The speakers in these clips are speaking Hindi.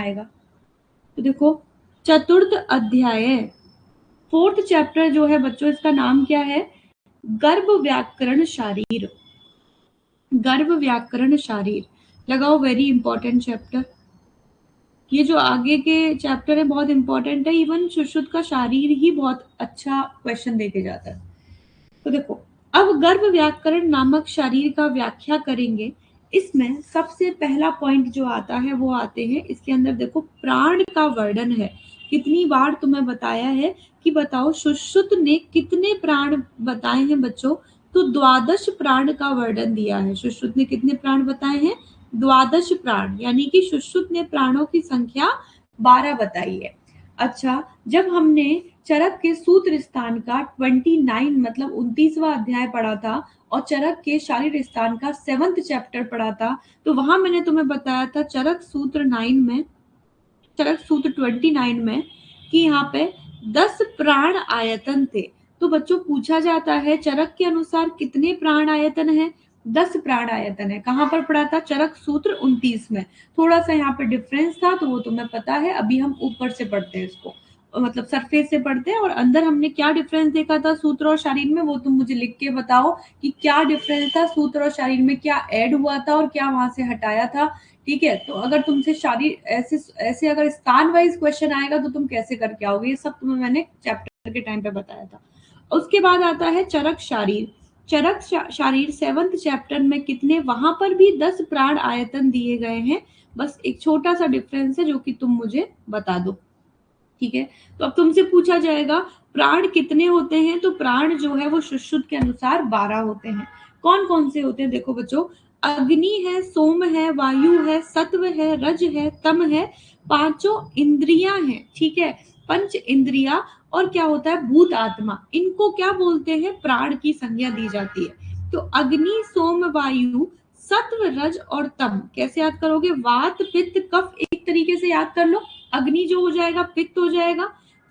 आएगा। तो देखो चतुर्थ अध्याय, फोर्थ चैप्टर जो है बच्चों, इसका नाम क्या है? गर्भ व्याकरण शारीर। गर्भ व्याकरण शारीर लगाओ, वेरी इंपॉर्टेंट चैप्टर। ये जो आगे के चैप्टर है बहुत इंपॉर्टेंट है, इवन सुश्रुत का शारीर ही बहुत अच्छा क्वेश्चन देके जाता है। तो देखो अब गर्भ व्याकरण नामक शारीर का व्याख्या करेंगे। इसमें सबसे पहला पॉइंट जो आता है वो आते हैं इसके अंदर, देखो प्राण का वर्णन है। कितनी बार तुम्हें बताया है कि बताओ सुश्रुत ने कितने प्राण बताए हैं बच्चों? तो 12 प्राण का वर्णन दिया है। सुश्रुत ने कितने प्राण बताए हैं? 12 प्राण, यानी कि सुश्रुत ने प्राणों की संख्या 12 बताई है। अच्छा, जब हमने चरक के सूत्र स्थान का 29 मतलब 29वां अध्याय पढ़ा था और चरक के शारीर स्थान का 7th चैप्टर पढ़ा था, तो वहां मैंने तुम्हें बताया था चरक सूत्र 9 में, चरक सूत्र 29 में, कि यहाँ पे 10 प्राण आयतन थे। तो बच्चों पूछा जाता है चरक के अनुसार कितने प्राण आयतन है? 10 प्राण आयतन है। कहाँ पर पढ़ा था? चरक सूत्र 29 में। थोड़ा सा यहाँ पे डिफरेंस था तो वो तुम्हें पता है। अभी हम ऊपर से पढ़ते हैं इसको, मतलब सरफेस से पढ़ते हैं, और अंदर हमने क्या डिफरेंस देखा था सूत्र और शारीर में, वो तुम मुझे लिख के बताओ कि क्या डिफरेंस था सूत्र और शारीर में, क्या ऐड हुआ था और क्या वहां से हटाया था। ठीक है, तो अगर तुमसे शारीर ऐसे ऐसे अगर स्थान वाइज क्वेश्चन आएगा तो तुम कैसे करके आओगे, ये सब तुम्हें मैंने चैप्टर के टाइम पे बताया था। उसके बाद आता है चरक शारीर। चरक शारीर 7th चैप्टर में कितने, वहां पर भी 10 प्राण आयतन दिए गए हैं। बस एक छोटा सा डिफरेंस है जो कि तुम मुझे बता दो। ठीक है, तो अब तुमसे पूछा जाएगा प्राण कितने होते हैं? तो प्राण जो है वो सुश्रुत के अनुसार 12 होते हैं। कौन कौन से होते हैं? देखो बच्चों, अग्नि है, सोम है, वायु है, सत्व है, रज है, तम है, पांचों इंद्रियां हैं। ठीक है, पंच इंद्रिया, और क्या होता है? भूत आत्मा। इनको क्या बोलते हैं? प्राण की संज्ञा दी जाती है। तो अग्नि, सोम, वायु, सत्व, रज और तम कैसे याद करोगे? वात, पित्त, कफ एक तरीके से याद कर लो। अग्नि जो हो जाएगा पित्त हो जाएगा,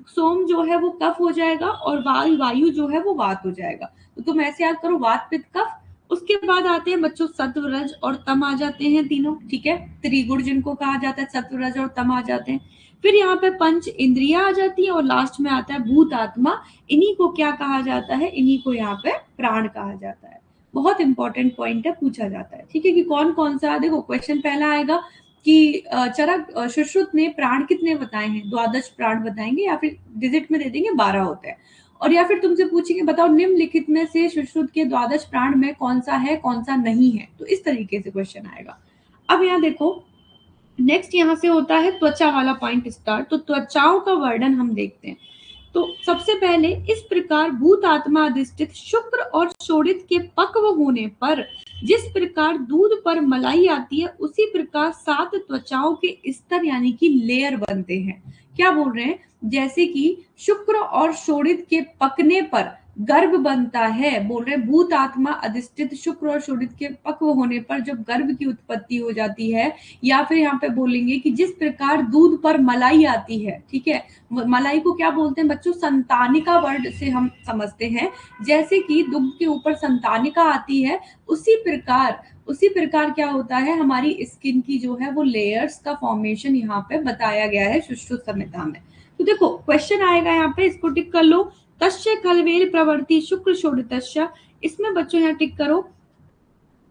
सोम जो है वो कफ हो जाएगा, और वायु जो है वो वात हो जाएगा। तो तुम ऐसे याद करो, वात, पित्त, कफ। उसके बाद आते हैं बच्चों सत्व, रज और तम आ जाते हैं तीनों। ठीक है, त्रिगुण जिनको कहा जाता है, सत्व, रज और तम आ जाते हैं। फिर यहाँ पे पंच इंद्रिया आ जाती है और लास्ट में आता है भूत आत्मा। इन्हीं को क्या कहा जाता है? इन्हीं को यहाँ पे प्राण कहा जाता है। बहुत इंपॉर्टेंट पॉइंट है, पूछा जाता है। ठीक है, कि कौन कौन सा, देखो क्वेश्चन पहला आएगा कि चरक सुश्रुत ने प्राण कितने बताए हैं? 12 प्राण बताएंगे, या फिर डिजिट में दे देंगे 12 होते हैं। और या फिर तुमसे पूछेंगे बताओ निम्नलिखित में से सुश्रुत के 12 प्राण में कौन सा है कौन सा नहीं है। तो इस तरीके से क्वेश्चन आएगा। अब यहाँ देखो, नेक्स्ट यहाँ से होता है त्वचा वाला पॉइंट स्टार्ट। तो त्वचाओं का वर्णन हम देखते हैं। तो सबसे पहले, इस प्रकार भूत आत्मा अधिष्ठित शुक्र और शोणित के पक्व होने पर जिस प्रकार दूध पर मलाई आती है, उसी प्रकार 7 त्वचाओं के स्तर यानी कि लेयर बनते हैं। क्या बोल रहे हैं? जैसे कि शुक्र और शोणित के पकने पर गर्भ बनता है, बोल रहे भूत आत्मा अधिष्ठित शुक्र और शोणित के पक्व होने पर जब गर्भ की उत्पत्ति हो जाती है, या फिर यहाँ पे बोलेंगे कि जिस प्रकार दूध पर मलाई आती है। ठीक है, मलाई को क्या बोलते हैं बच्चों? संतानिका वर्ड से हम समझते हैं। जैसे कि दुग्ध के ऊपर संतानिका आती है, उसी प्रकार क्या होता है, हमारी स्किन की जो है वो लेयर्स का फॉर्मेशन यहाँ पे बताया गया है सुश्रुत संहिता में। तो देखो क्वेश्चन आएगा यहाँ पे, इसको टिक कर लो। तस्य खलवेल प्रवृत्ति शुक्र शोणितस्य, इसमें बच्चों यहाँ टिक करो।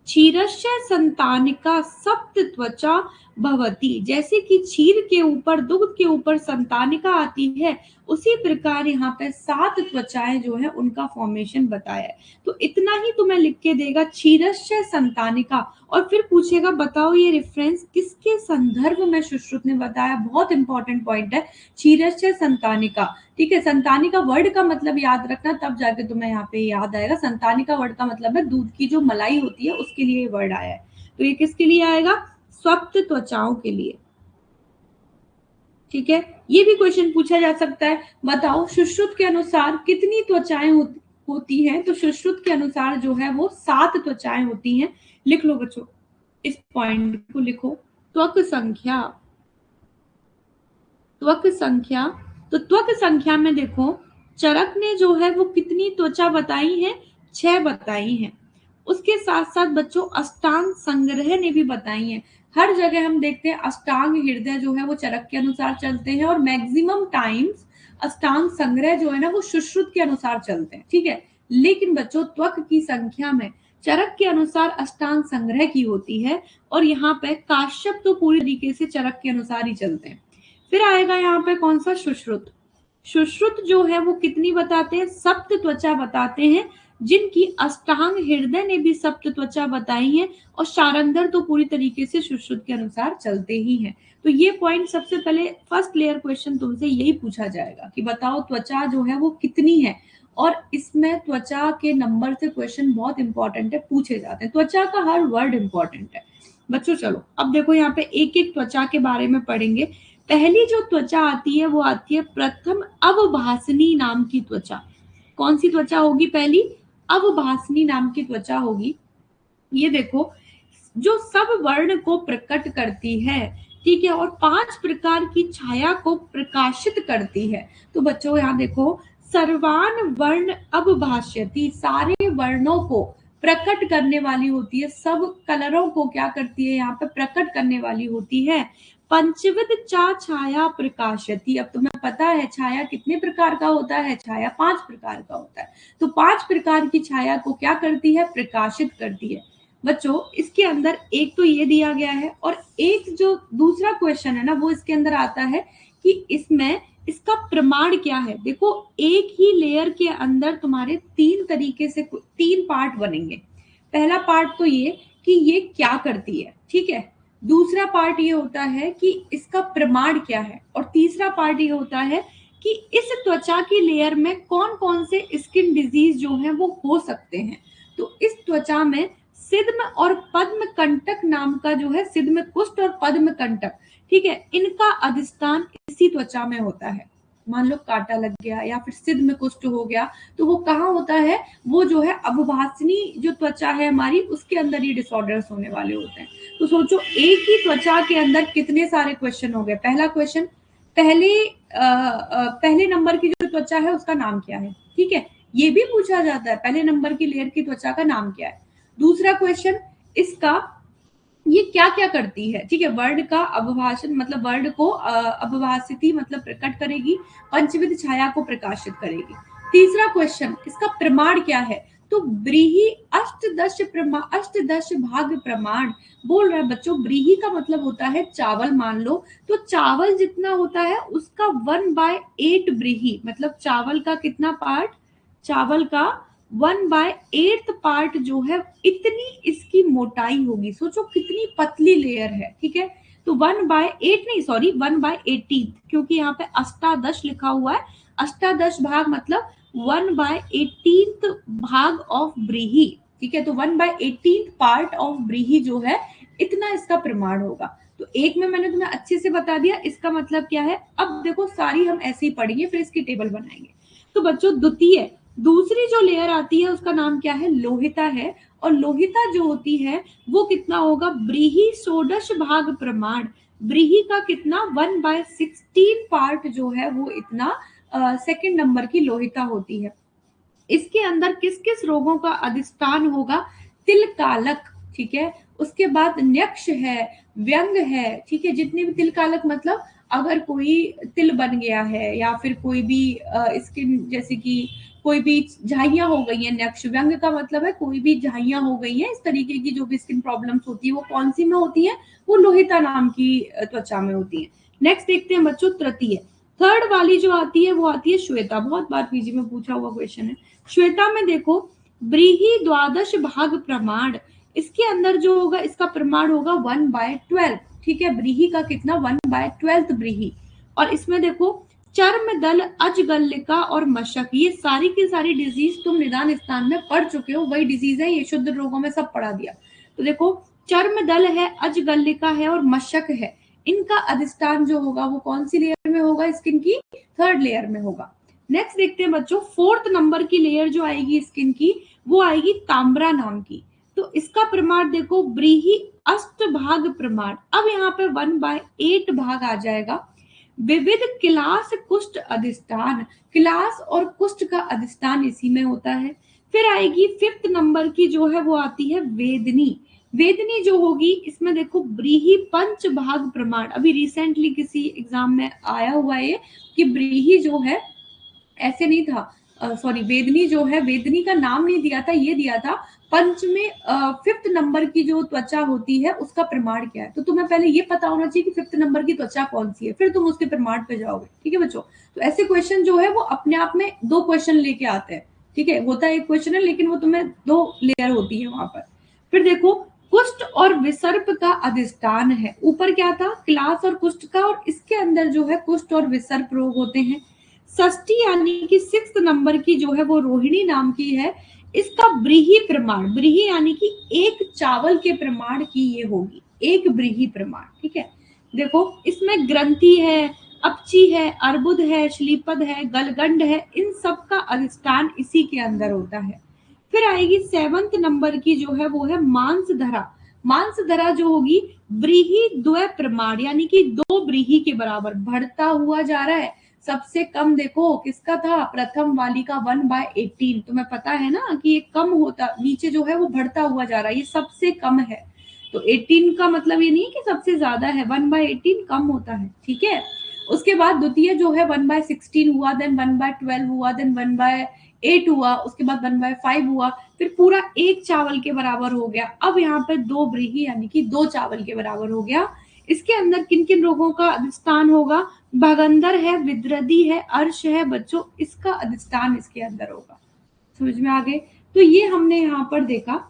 क्षीरस्य संतानिका सप्त त्वचा भवती, जैसे कि क्षीर के ऊपर, दुग्ध के ऊपर संतानिका आती है, उसी प्रकार यहाँ पे 7 त्वचाएं जो है उनका फॉर्मेशन बताया है। तो इतना ही तुम्हें लिख के देगा, क्षीरस्य संतानिका। और फिर पूछेगा बताओ ये रेफरेंस किसके संदर्भ में सुश्रुत ने बताया। बहुत इंपॉर्टेंट पॉइंट है, क्षीरस्य संतानिका। ठीक है, संतानिका वर्ड का मतलब याद रखना, तब जाके तुम्हें यहाँ पे याद आएगा। संतानिका वर्ड का मतलब है दूध की जो मलाई होती है उसके लिए वर्ड आया है। तो ये किसके लिए आएगा? स्वप्त त्वचाओं के लिए। ठीक है, ये भी क्वेश्चन पूछा जा सकता है। बताओ सुश्रुत के अनुसार कितनी त्वचाएं होती हैं? तो सुश्रुत के अनुसार जो है वो 7 त्वचाएं होती हैं। लिख लो बच्चों, इस पॉइंट को लिखो। त्वक संख्या, त्वक संख्या। तो त्वक संख्या में देखो, चरक ने जो है वो कितनी त्वचा बताई है? 6 बताई है। उसके साथ साथ बच्चों अष्टांग संग्रह ने भी बताई है। हर जगह हम देखते हैं अष्टांग हृदय जो है वो चरक के अनुसार चलते हैं, और मैक्सिमम टाइम्स अष्टांग संग्रह जो है ना वो सुश्रुत के अनुसार चलते हैं, ठीक है। लेकिन बच्चों त्वक की संख्या में चरक के अनुसार अष्टांग संग्रह की होती है, और यहाँ पे काश्यप तो पूरी तरीके से चरक के अनुसार ही चलते हैं। फिर आएगा यहाँ पे कौन सा, सुश्रुत। सुश्रुत जो है वो कितनी बताते हैं, सप्त त्वचा बताते हैं, जिनकी अष्टांग हृदय ने भी सप्त त्वचा बताई है, और शारंध्र तो पूरी तरीके से सुश्रुत के अनुसार चलते ही हैं। तो ये पॉइंट सबसे पहले फर्स्ट लेयर क्वेश्चन तुमसे यही पूछा जाएगा कि बताओ त्वचा जो है वो कितनी है, और इसमें त्वचा के नंबर से क्वेश्चन बहुत इंपॉर्टेंट है, पूछे जाते हैं। त्वचा का हर वर्ड इंपॉर्टेंट है बच्चों। चलो अब देखो यहाँ पे एक एक त्वचा के बारे में पढ़ेंगे। पहली जो त्वचा आती है वो आती है प्रथम अवभासनी नाम की त्वचा। कौन सी त्वचा होगी पहली, अवभासनी नाम की त्वचा होगी। ये देखो जो सब वर्ण को प्रकट करती है, ठीक है, और 5 प्रकार की छाया को प्रकाशित करती है। तो बच्चों यहाँ देखो, सर्वान वर्ण अवभाष्यति, सारे वर्णों को प्रकट करने वाली होती है, सब कलरों को क्या करती है यहाँ पे प्रकट करने वाली होती है। पंचविध चा छाया प्रकाशति, अब तुम्हें पता है छाया कितने प्रकार का होता है, छाया 5 प्रकार का होता है। तो 5 प्रकार की छाया को क्या करती है, प्रकाशित करती है। बच्चों इसके अंदर एक तो ये दिया गया है, और एक जो दूसरा क्वेश्चन है ना वो इसके अंदर आता है कि इसमें इसका प्रमाण क्या है। देखो एक ही लेयर के अंदर तुम्हारे 3 तरीके से 3 पार्ट बनेंगे। पहला पार्ट तो ये कि ये क्या करती है, ठीक है। दूसरा पार्ट ये होता है कि इसका प्रमाण क्या है, और तीसरा पार्ट ये होता है कि इस त्वचा की लेयर में कौन कौन से स्किन डिजीज जो है वो हो सकते हैं। तो इस त्वचा में सिद्म और पद्म कंटक नाम का जो है, सिद्म कुष्ठ और पद्म कंटक, ठीक है, इनका अधिष्ठान इसी त्वचा में होता है। मान लो कांटा लग गया या फिर सिद्म कुष्ठ हो गया, तो वो कहाँ होता है, वो जो है अवभासनी जो त्वचा है हमारी उसके अंदर ये डिसऑर्डर्स होने वाले होते हैं। तो सोचो एक ही त्वचा के अंदर कितने सारे क्वेश्चन हो गए। पहला क्वेश्चन, पहले नंबर की जो त्वचा है उसका नाम क्या है, ठीक है, ये भी पूछा जाता है पहले नंबर की लेयर की त्वचा का नाम क्या है। दूसरा क्वेश्चन, इसका ये क्या क्या करती है, ठीक है, वर्ड का अवभाषण मतलब वर्ड को अवभासिती मतलब प्रकट करेगी, पंचविध छाया को प्रकाशित करेगी। तीसरा क्वेश्चन, इसका प्रमाण क्या है, तो ब्रीही अष्टदश भाग प्रमाण बोल रहा है बच्चों। ब्रीही का मतलब होता है चावल, मान लो तो चावल जितना होता है उसका 1/8 ब्रीही, मतलब चावल का कितना पार्ट, चावल का 1/8 पार्ट जो है, इतनी इसकी मोटाई होगी। सोचो कितनी पतली लेयर है, ठीक है। तो 1/8 नहीं, सॉरी 1/18, क्योंकि यहाँ पे अष्टादश लिखा हुआ है। अष्टादश भाग मतलब 1/18 भाग ऑफ ब्रीही, ठीक है। तो 1/18 पार्ट ऑफ ब्रीही जो है, इतना इसका प्रमाण होगा। तो एक में मैंने तुम्हें अच्छे से बता दिया इसका मतलब क्या है। अब देखो सारी हम ऐसे ही पढ़ेंगे, फिर इसकी टेबल बनाएंगे। तो बच्चों द्वितीय, दूसरी जो लेयर आती है उसका नाम क्या है, लोहिता है। और लोहिता जो होती है वो कितना होगा, ब्रीही षोडश भाग प्रमाण, ब्रीही का कितना 1/16 पार्ट जो है वो इतना सेकंड नंबर की लोहिता होती है। इसके अंदर किस किस रोगों का अधिष्ठान होगा, तिल कालक, ठीक है, उसके बाद न्यक्ष है, व्यंग है, ठीक है। जितने भी तिल कालक मतलब अगर कोई तिल बन गया है, या फिर कोई भी स्किन जैसे कि कोई भी झाइयां हो गई है, न्यक्ष व्यंग का मतलब है कोई भी झाइयां हो गई है, इस तरीके की जो भी स्किन प्रॉब्लम्स होती है वो कौन सी में होती है, वो लोहिता नाम की त्वचा में होती है। नेक्स्ट देखते हैं बच्चों तृतीय, थर्ड वाली जो आती है वो आती है श्वेता। बहुत बार पीजी में पूछा हुआ क्वेश्चन है। श्वेता में देखो ब्रीही द्वादश भाग प्रमाण, इसके अंदर जो होगा इसका प्रमाण होगा 1/12, ठीक है। ब्रीही का कितना 1/12 ब्रीही। और इसमें देखो चर्म दल, अजगल्लिका और मशक, ये सारी की सारी डिजीज तुम निदान स्थान में पढ़ चुके हो, वही डिजीज है, ये शुद्ध रोगों में सब पढ़ा दिया। तो देखो चर्म दल है, अजगल्लिका है और मशक है, इनका अधिष्ठान जो होगा वो कौन सी लेयर में होगा, स्किन की थर्ड लेयर में होगा। नेक्स्ट देखते हैं बच्चों फोर्थ नंबर की लेयर जो आएगी स्किन की, वो आएगी तांबरा नाम की। तो इसका प्रमाण देखो ब्रीही अष्ट भाग प्रमाण, अब यहाँ पे 1/8 भाग आ जाएगा। विविध किलास कुष्ठ अधिष्ठान, किलास और कुष्ठ का अधिष्ठान इसी में होता है। फिर आएगी फिफ्थ नंबर की जो है वो आती है वेदनी। वेदनी जो होगी इसमें देखो ब्रीही पंच भाग प्रमाण, अभी रिसेंटली किसी एग्जाम में आया हुआ है कि ब्रीही जो है ऐसे नहीं था, सॉरी वेदनी जो है, वेदनी का नाम नहीं दिया था, ये दिया था पंच में फिफ्थ नंबर की जो त्वचा होती है उसका प्रमाण क्या है। तो तुम्हें पहले ये पता होना चाहिए कि फिफ्थ नंबर की त्वचा कौन सी है, फिर तुम उसके प्रमाण पे जाओगे। ठीक है बच्चों, तो ऐसे क्वेश्चन जो है वो अपने आप में दो क्वेश्चन लेके आते हैं। ठीक है, होता है एक क्वेश्चन है लेकिन वो तुम्हें दो लेयर होती है वहां पर। फिर देखो कुष्ठ और विसर्प का अधिष्ठान है, ऊपर क्या था क्लास और कुष्ठ का, और इसके अंदर जो है कुष्ठ और विसर्प रोग होते हैं। षष्ठी यानी कि सिक्स नंबर की जो है वो रोहिणी नाम की है, इसका ब्रीही प्रमाण, ब्रीही यानी कि एक चावल के प्रमाण की ये होगी, एक ब्रीही प्रमाण। ठीक है, देखो इसमें ग्रंथि है, अपची है, अर्बुद है, श्लीपद है, गलगंड है, इन सब का अधिष्ठान इसी के अंदर होता है। फिर आएगी सेवंथ नंबर की जो है वो है मांसधरा। मांसधरा जो होगी ब्रीही द्वय प्रमाण, यानी कि दो ब्रीही के बराबर बढ़ता हुआ जा रहा है। सबसे कम देखो किसका था, प्रथम वाली का 1/18। तुम्हें पता है ना कि ये कम होता, नीचे जो है वो बढ़ता हुआ जा रहा है, ये सबसे कम है। तो 18 का मतलब ये नहीं है कि सबसे ज्यादा है, 1/18 कम होता है। ठीक है, उसके बाद द्वितीय जो है 1/16 हुआ, देन 1/12 हुआ, देन 1/8 हुआ, उसके बाद 1/5 हुआ, फिर पूरा एक चावल के बराबर हो गया। अब यहाँ पर दो ब्रीही यानी कि दो चावल के बराबर हो गया। इसके अंदर किन किन रोगों का अधिष्ठान होगा, भगंदर है, विद्रदी है, अर्श है बच्चों, इसका अधिष्ठान इसके अंदर होगा। समझ में आ गए। तो ये हमने यहाँ पर देखा,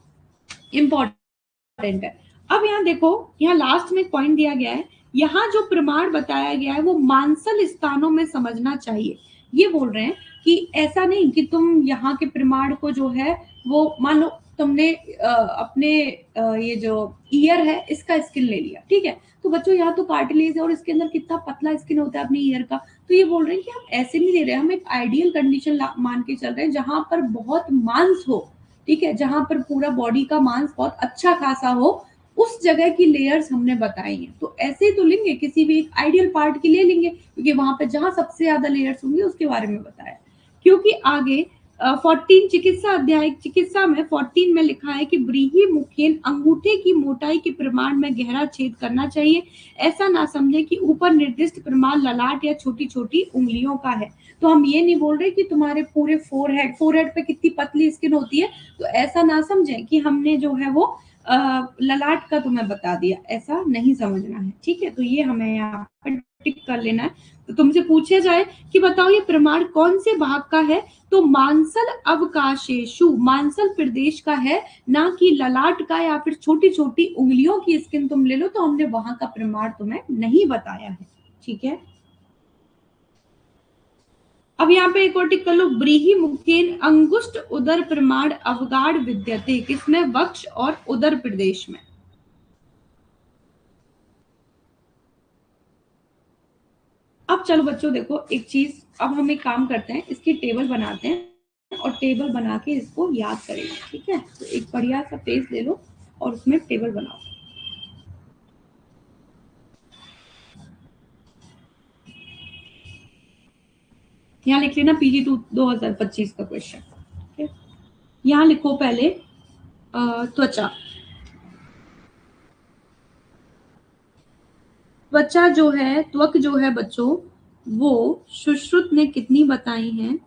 इंपॉर्टेंट है। अब यहाँ देखो, यहाँ लास्ट में पॉइंट दिया गया है, यहाँ जो प्रमाण बताया गया है वो मांसल स्थानों में समझना चाहिए। ये बोल रहे हैं कि ऐसा नहीं कि तुम यहाँ के प्रमाण को जो है वो मान लो तुमने अपने ये जो ईयर है इसका स्किन ले लिया। ठीक है, तो बच्चों यहाँ तो कार्टिलेज है और इसके अंदर कितना पतला स्किन होता है अपने ईयर का। तो ये बोल रहे हैं कि हम ऐसे नहीं दे रहे, हम एक आइडियल कंडीशन मान के चल रहे हैं जहां पर बहुत मांस हो। ठीक है, जहां पर पूरा बॉडी का मांस बहुत अच्छा खासा हो, उस जगह की लेयर्स हमने बताई हैं। तो ऐसे ही तो लेंगे, किसी भी एक आइडियल पार्ट की ले लेंगे, क्योंकि वहां पे जहां सबसे ज्यादा लेयर्स होंगे उसके बारे में बताया। क्योंकि आगे 14 चिकित्सा अध्याय, चिकित्सा में 14 में लिखा है कि ब्रीही मुखेन अंगूठे की मोटाई के प्रमाण में गहरा छेद करना चाहिए। ऐसा ना समझे कि ऊपर निर्दिष्ट प्रमाण ललाट या छोटी छोटी उंगलियों का है। तो हम ये नहीं बोल रहे कि तुम्हारे पूरे फोरहेड पे कितनी पतली स्किन होती है, तो ऐसा ना समझे कि हमने जो है वो ललाट का तुम्हें बता दिया, ऐसा नहीं समझना है। ठीक है, तो ये हमें यहाँ पर टिक कर लेना है। तो तुमसे पूछा जाए कि बताओ ये प्रमाण कौन से भाग का है, तो मांसल अवकाशेषु, मांसल प्रदेश का है, ना कि ललाट का या फिर छोटी छोटी उंगलियों की स्किन तुम ले लो तो हमने वहां का प्रमाण तुम्हें नहीं बताया है। ठीक है, अब यहाँ पे एक और टिक कर लो, ब्रीही मुखेन अंगुष्ठ उदर प्रमाण अवगाढ़ विद्यते, किसमें, वक्ष और उदर प्रदेश में। अब चलो बच्चों देखो एक चीज, अब हम एक काम करते हैं, इसकी टेबल बनाते हैं और टेबल बना के इसको याद करेंगे। ठीक है, तो एक बढ़िया सा पेज ले लो और उसमें टेबल बनाओ। यहाँ लिख लेना PG2 2025 का क्वेश्चन। ठीक है, यहाँ लिखो पहले त्वचा। त्वचा जो है, त्वक जो है बच्चों, वो सुश्रुत ने कितनी बताई हैं,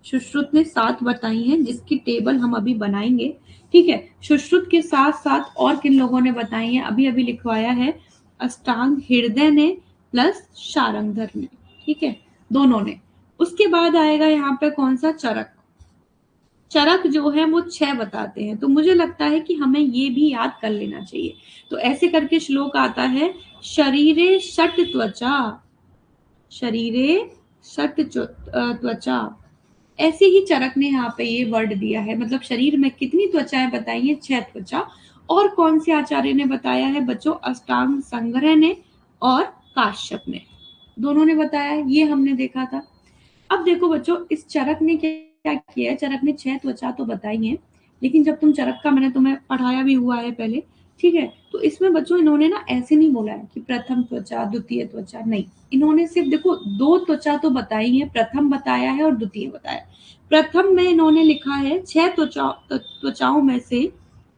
सुश्रुत ने 7 बताई हैं, जिसकी टेबल हम अभी बनाएंगे। ठीक है, सुश्रुत के साथ साथ और किन लोगों ने बताई हैं अभी अभी लिखवाया है, अष्टांग हृदय ने प्लस शारंगधर ने। ठीक है, दोनों ने। उसके बाद आएगा यहाँ पे कौन सा, चरक। चरक जो है वो 6 बताते हैं, तो मुझे लगता है कि हमें ये भी याद कर लेना चाहिए। तो ऐसे करके श्लोक आता है, शरीरे षट त्वचा, शरीरे षट त्वचा। ऐसे ही चरक ने यहाँ पे ये वर्ड दिया है, मतलब शरीर में कितनी त्वचाएं बताई है, 6 त्वचा। और कौन से आचार्य ने बताया है बच्चों, अष्टांग संग्रह ने और काश्यप ने, दोनों ने बताया, ये हमने देखा था। अब देखो बच्चों, इस चरक ने क्या किया है, चरक ने 6 त्वचा तो बताई है, लेकिन जब तुम चरक का, मैंने तुम्हें पढ़ाया भी हुआ है पहले। ठीक है, तो इसमें बच्चों इन्होंने ना ऐसे नहीं बोला है कि प्रथम त्वचा द्वितीय त्वचा, नहीं, इन्होंने सिर्फ देखो 2 त्वचा तो बताई है, प्रथम बताया है और द्वितीय बताया। प्रथम में इन्होंने लिखा है 6 त्वचाओं में से,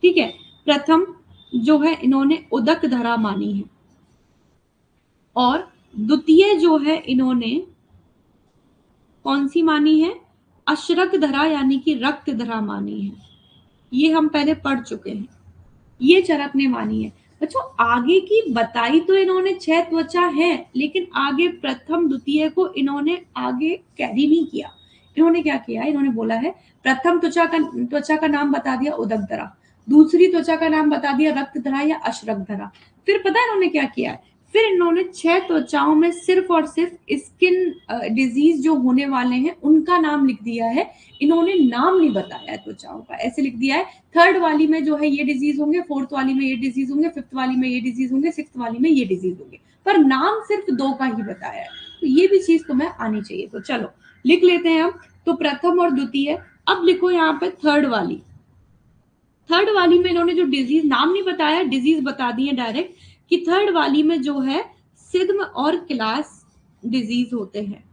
ठीक है, प्रथम जो है इन्होंने उदक धरा मानी है, और द्वितीय जो है इन्होंने कौन सी मानी है, अशरक धरा यानी कि रक्त धरा मानी है। ये हम पहले पढ़ चुके हैं, ये चरक ने मानी है। बच्चों आगे की बताई तो इन्होंने 6 त्वचा है, लेकिन आगे प्रथम द्वितीय को इन्होंने आगे कैरी नहीं किया। इन्होंने क्या किया, इन्होंने बोला है प्रथम त्वचा का नाम बता दिया उदक, दूसरी त्वचा का नाम बता दिया रक्त धरा या अशरक धरा। फिर पता है इन्होंने क्या किया है, फिर इन्होंने 6 त्वचाओं में सिर्फ और सिर्फ स्किन डिजीज जो होने वाले हैं उनका नाम लिख दिया है। इन्होंने नाम नहीं बताया है त्वचाओं का, ऐसे लिख दिया है थर्ड वाली में जो है ये डिजीज होंगे, फोर्थ वाली में ये डिजीज होंगे, फिफ्थ वाली में ये डिजीज होंगे, सिक्स्थ वाली में ये डिजीज होंगे, पर नाम सिर्फ 2 का ही बताया है। तो ये भी चीज तुम्हें आनी चाहिए। तो चलो लिख लेते हैं हम। तो प्रथम और द्वितीय। अब लिखो यहाँ पे थर्ड वाली। थर्ड वाली में इन्होंने जो डिजीज नाम नहीं बताया, डिजीज बता दिए डायरेक्ट कि थर्ड वाली में जो है सिद्म और क्लास डिजीज होते हैं,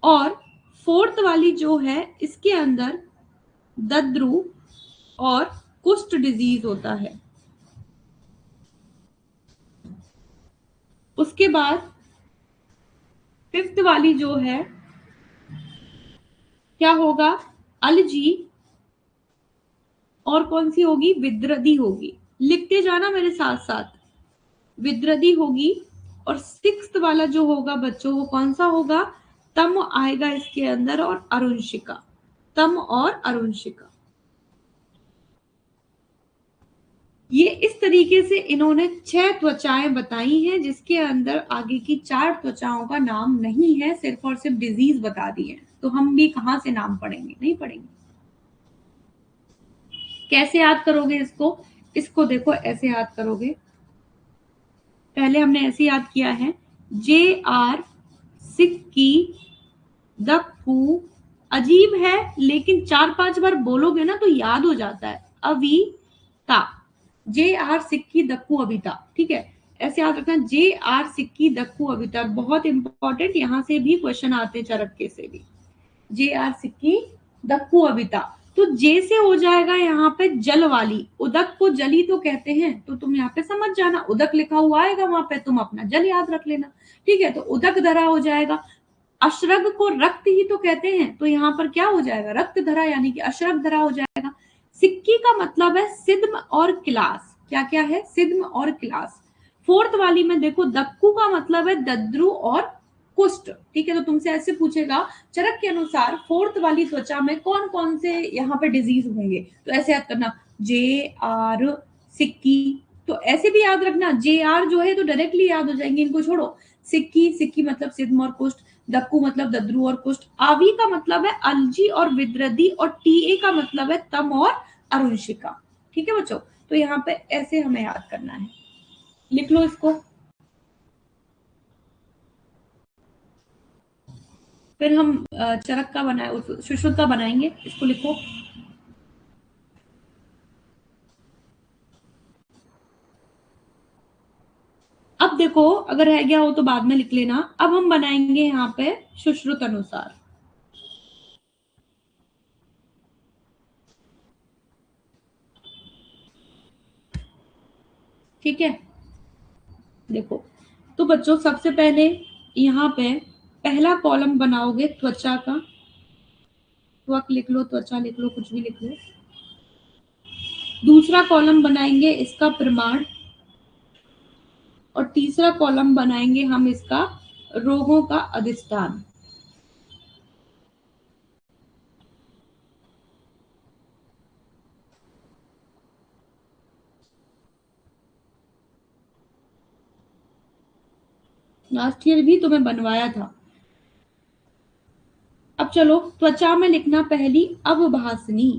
और फोर्थ वाली जो है इसके अंदर दद्रु और कुष्ठ डिजीज होता है। उसके बाद फिफ्थ वाली जो है क्या होगा, अलजी, और कौन सी होगी, विद्रदी होगी। लिखते जाना मेरे साथ साथ, विद्रदी होगी। और सिक्स्थ वाला जो होगा बच्चों वो कौन सा होगा, तम आएगा इसके अंदर, और अरुणशिका, तम और अरुणशिका। ये इस तरीके से इन्होंने 6 त्वचाएं बताई हैं, जिसके अंदर आगे की 4 त्वचाओं का नाम नहीं है, सिर्फ और सिर्फ डिजीज बता दी है। तो हम भी कहां से नाम पढ़ेंगे, नहीं पढ़ेंगे। कैसे याद करोगे इसको, इसको देखो ऐसे याद करोगे। पहले हमने ऐसे याद किया है, JR सिक्की दक्कू। अजीब है लेकिन 4-5 बार बोलोगे ना तो याद हो जाता है। अविता, JR सिक्की दक्कू अविता, ठीक है, ऐसे याद रखना, JR सिक्की दक्कू अविता, बहुत इंपॉर्टेंट, यहां से भी क्वेश्चन आते हैं चरक्के से भी। JR सिक्की दक्कू अविता। तो जे से हो जाएगा यहाँ पे जल वाली, उदक को जली तो कहते हैं, तो तुम यहाँ पे समझ जाना, उदक लिखा हुआ आएगा वहां पे, तुम अपना जल याद रख लेना, ठीक है। तो उदक धरा हो जाएगा। अशरग को रक्त ही तो कहते हैं, तो यहाँ पर क्या हो जाएगा, रक्त धरा यानी कि अशरग धरा हो जाएगा। सिक्की का मतलब है सिद्म और क्लास, क्या क्या है, सिद्म और क्लास। फोर्थ वाली में देखो दक्कू का मतलब है दद्रु और कुष्ठ, ठीक है। तो तुमसे ऐसे पूछेगा चरक के अनुसार फोर्थ वाली त्वचा में कौन कौन से यहाँ पे डिजीज होंगे, तो ऐसे याद करना, JR सिक्की, तो ऐसे भी याद रखना, JR जो है तो डायरेक्टली याद हो जाएंगे, इनको छोड़ो। सिक्की, सिक्की मतलब सिद्म और कुष्ठ, दक्कू मतलब दद्रु और कुष्ठ, आवी का मतलब है अलजी और विद्रदी, और TA का मतलब है तम और अरुणशिका, ठीक है बच्चों। तो यहाँ पे ऐसे हमें याद करना है, लिख लो इसको। फिर हम चरक का बनाए, सुश्रुत का बनाएंगे, इसको लिखो। अब देखो अगर रह गया हो तो बाद में लिख लेना। अब हम बनाएंगे यहाँ पे सुश्रुत अनुसार, ठीक है। देखो तो बच्चों सबसे पहले यहाँ पे पहला कॉलम बनाओगे त्वचा का, त्वक लिख लो, त्वचा लिख लो, कुछ भी लिख लो। दूसरा कॉलम बनाएंगे इसका प्रमाण, और तीसरा कॉलम बनाएंगे हम इसका रोगों का अधिष्ठान। लास्ट ईयर भी तुम्हें बनवाया था। अब चलो त्वचा में लिखना पहली अवभासनी,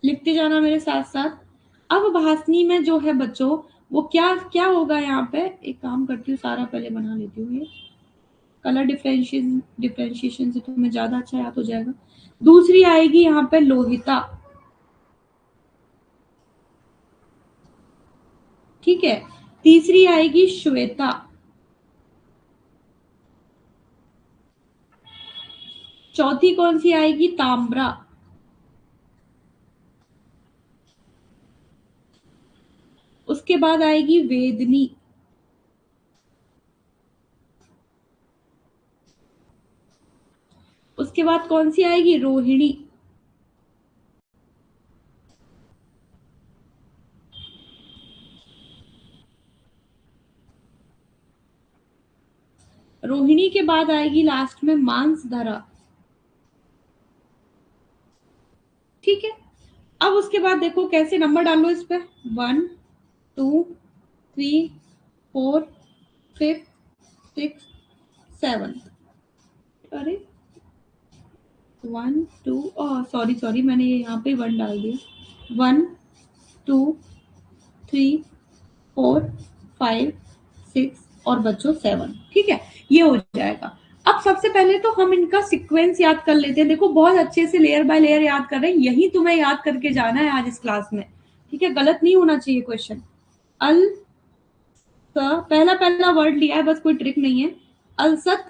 लिखते जाना मेरे साथ साथ। अवभासनी में जो है बच्चों वो क्या क्या होगा, यहाँ पे एक काम करती हूँ, सारा पहले बना लेती हूँ, ये कलर डिफरेंशिएशन से तुम्हें ज्यादा अच्छा याद हो जाएगा। दूसरी आएगी यहाँ पे लोहिता, ठीक है। तीसरी आएगी श्वेता, चौथी कौन सी आएगी? ताम्रा। उसके बाद आएगी वेदनी। उसके बाद कौन सी आएगी? रोहिणी। रोहिणी के बाद आएगी लास्ट में मांसधरा। ठीक है, अब उसके बाद देखो कैसे नंबर डालो इस पे। 1 2 3 4 5 6 7। अरे 1 2, सॉरी सॉरी, मैंने यहाँ पे 1 डाल दिया। 1 2 3 4 5 6 और बच्चों 7। ठीक है, ये हो जाएगा। अब सबसे पहले तो हम इनका सीक्वेंस याद कर लेते हैं। देखो बहुत अच्छे से लेयर बाय लेयर याद कर रहे हैं, यही तुम्हें याद करके जाना है आज इस क्लास में। ठीक है, गलत नहीं होना चाहिए क्वेश्चन। अल पहला पहला वर्ड लिया है, बस कोई ट्रिक नहीं है। अलसत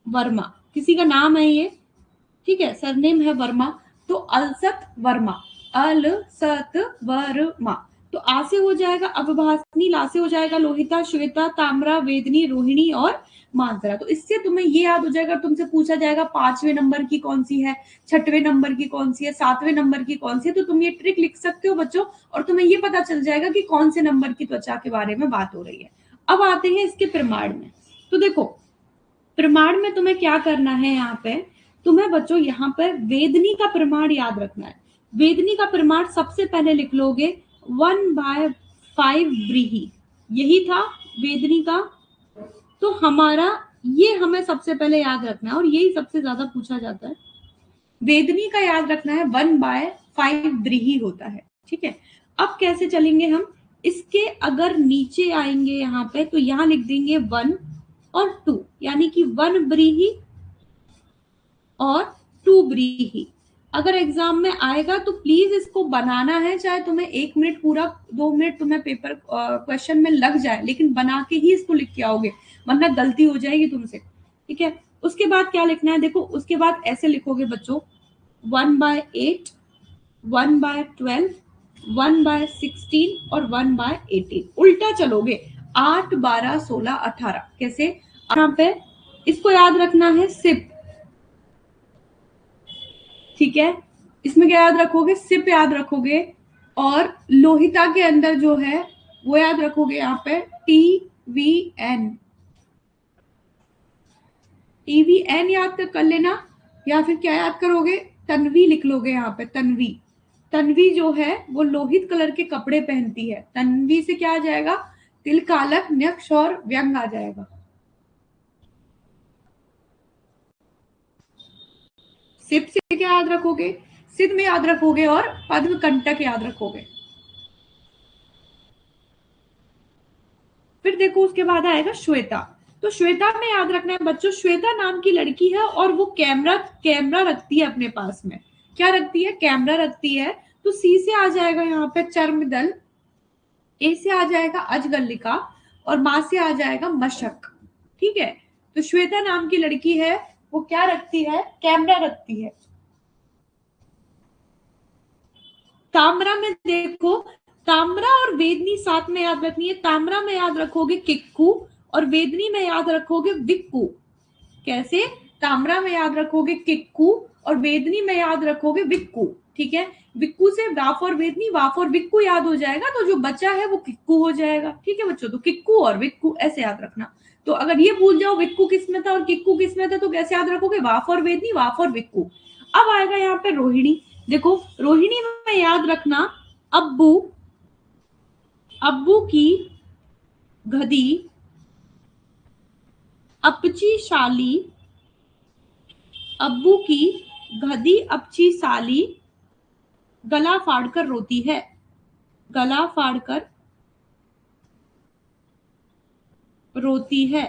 वर्मा किसी का नाम है ये। ठीक है, सरनेम है वर्मा, तो अलसत वर्मा। अलसत वर्मा। तो आ से हो जाएगा अवभासनी, ला से हो जाएगा लोहिता, श्वेता, ताम्रा, वेदनी, रोहिणी और मांसधरा। तो इससे तुम्हें ये याद हो जाएगा, तुमसे पूछा जाएगा 5वें नंबर की कौन सी है, 6वें नंबर की कौन सी है, 7वें नंबर की कौन सी है, तो तुम ये ट्रिक लिख सकते हो बच्चों, और तुम्हें ये पता चल जाएगा कि कौन से नंबर की त्वचा के बारे में बात हो रही है। अब आते हैं इसके प्रमाण में। तो देखो प्रमाण में तुम्हें क्या करना है, यहाँ पे तुम्हें बच्चों यहाँ पर वेदनी का प्रमाण याद रखना है। वेदनी का प्रमाण सबसे पहले लिख लोगे 1/5 व्रीहि, यही था वेदनी का। तो हमारा ये हमें सबसे पहले याद रखना है, और यही सबसे ज्यादा पूछा जाता है। वेदनी का याद रखना है 1/5 व्रीहि होता है। ठीक है, अब कैसे चलेंगे हम, इसके अगर नीचे आएंगे यहाँ पे तो यहाँ लिख देंगे 1 और 2, यानी कि 1 व्रीहि और 2 व्रीहि। अगर एग्जाम में आएगा तो प्लीज इसको बनाना है, चाहे तुम्हें 1 मिनट पूरा 2 मिनट तुम्हें पेपर क्वेश्चन में लग जाए, लेकिन बना के ही इसको लिख के आओगे, वरना गलती हो जाएगी तुमसे। ठीक है, उसके बाद क्या लिखना है, देखो उसके बाद ऐसे लिखोगे बच्चों 1/8, 1/12, 1/16 और 1/18। उल्टा चलोगे, 8 12 16 18। कैसे? यहाँ पे इसको याद रखना है सिप। ठीक है, इसमें क्या याद रखोगे? सिप याद रखोगे, और लोहिता के अंदर जो है वो याद रखोगे यहाँ पे TVN। TVN याद कर लेना, या फिर क्या याद करोगे? तन्वी लिख लोगे यहाँ पे, तन्वी। तन्वी जो है वो लोहित कलर के कपड़े पहनती है। तन्वी से क्या आ जाएगा? तिल, कालक, न्यक्ष और व्यंग आ जाएगा। सिप से क्या याद रखोगे? सिद्ध में याद रखोगे और पद्म कंटक याद रखोगे। फिर देखो उसके बाद आएगा श्वेता। तो श्वेता में याद रखना है बच्चों, श्वेता नाम की लड़की है और वो कैमरा कैमरा रखती है अपने पास में। क्या रखती है? कैमरा रखती है। तो सी से आ जाएगा यहाँ पे चर्मदल, ए से आ जाएगा अजगल्लिका, और मां से आ जाएगा मशक। ठीक है, तो श्वेता नाम की लड़की है, वो क्या रखती है? कैमरा रखती है। ताम्रा में देखो, ताम्रा और वेदनी साथ में याद रखनी है। ताम्रा में याद रखोगे किक्कू, और वेदनी में याद रखोगे विक्कू। कैसे? ताम्रा में याद रखोगे किक्कू और वेदनी में याद रखोगे विक्कू। ठीक है, विक्कू से वाफ और वेदनी, वाफ और विक्कू याद हो जाएगा, तो जो बचा है वो किक्कू हो जाएगा। ठीक है बच्चों, तो किक्कू और विक्कू ऐसे याद रखना। तो अगर ये भूल जाओ विक्कू किस में था और किक्कू किस में था, तो कैसे याद रखोगे? वाफ और वेदनी, वाफ और विक्कू। अब आएगा यहाँ पे रोहिणी। देखो रोहिणी में याद रखना अब्बू, अब्बू की गधी, अपची शाली, अब्बू की गधी अपची साली गला फाड़कर रोती है। गला फाड़कर रोती है।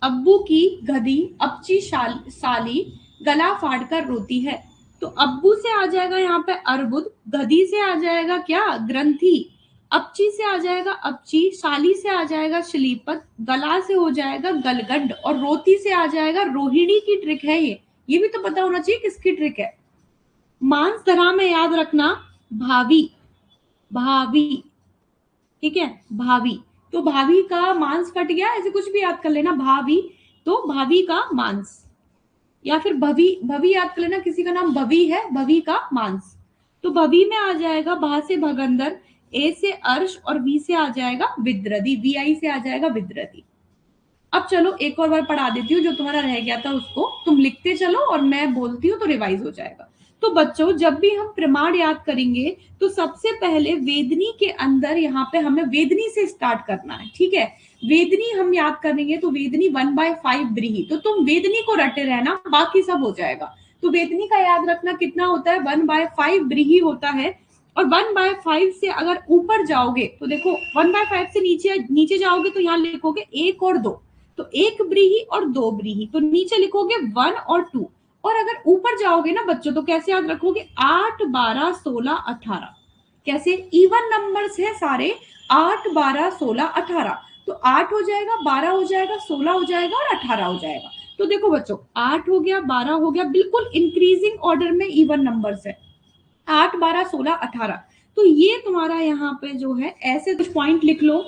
अब्बू की गधी अपची साली गला फाड़कर रोती है। तो अब्बू से आ जाएगा यहाँ पे अर्बुद, गधी से आ जाएगा क्या? ग्रंथि, अपची से आ जाएगा अपची, शाली से आ जाएगा शलीपत, गला से हो जाएगा गलगड्ड, और रोती से आ जाएगा रोहिणी की ट्रिक है ये भी तो पता होना चाहिए किसकी ट्रिक है। मांस धरा में याद रखना भावी, भावी, ठीक है, भावी, तो भावी का मांस कट गया, ऐसे कुछ भी याद कर लेना, भावी तो भावी का मांस, या फिर भवी, भवी याद कर लेना, किसी का नाम भवी है, भवी का मांस। तो भवी में आ जाएगा भा से भगंदर, ए से अर्श, और वी से आ जाएगा विद्रदी, वी आई से आ जाएगा विद्रदी। अब चलो एक और बार पढ़ा देती हूँ, जो तुम्हारा रह गया था उसको तुम लिखते चलो और मैं बोलती हूँ तो रिवाइज हो जाएगा। तो बच्चों जब भी हम प्रमाण याद करेंगे तो सबसे पहले वेदनी के अंदर यहाँ पे हमें वेदनी से स्टार्ट करना है, ठीक है। वेदनी हम याद करेंगे तो वेदनी 1/5 ब्रीही, तो तुम वेदनी को रटे रहना, बाकी सब हो जाएगा। तो वेदनी का याद रखना कितना होता है, 1/5 ब्रीही होता है। और 1/5 से अगर ऊपर जाओगे तो देखो 1/5 से नीचे नीचे जाओगे तो यहाँ लिखोगे 1 और 2, तो 1 ब्रीही और 2 ब्रीही, तो नीचे लिखोगे 1 और 2। और अगर ऊपर जाओगे ना बच्चों तो कैसे याद रखोगे, 8, 12, 16, 18, कैसे इवन नंबर्स है सारे, 8, 12, 16, 18, तो 8 हो जाएगा, 12 हो जाएगा, 16 हो जाएगा और 18 हो जाएगा। तो देखो बच्चों 8 हो गया, 12 हो गया, बिल्कुल इंक्रीजिंग ऑर्डर में इवन नंबर्स है, 8, 12, 16, 18। तो ये तुम्हारा यहाँ पे जो है ऐसे कुछ पॉइंट लिख लो।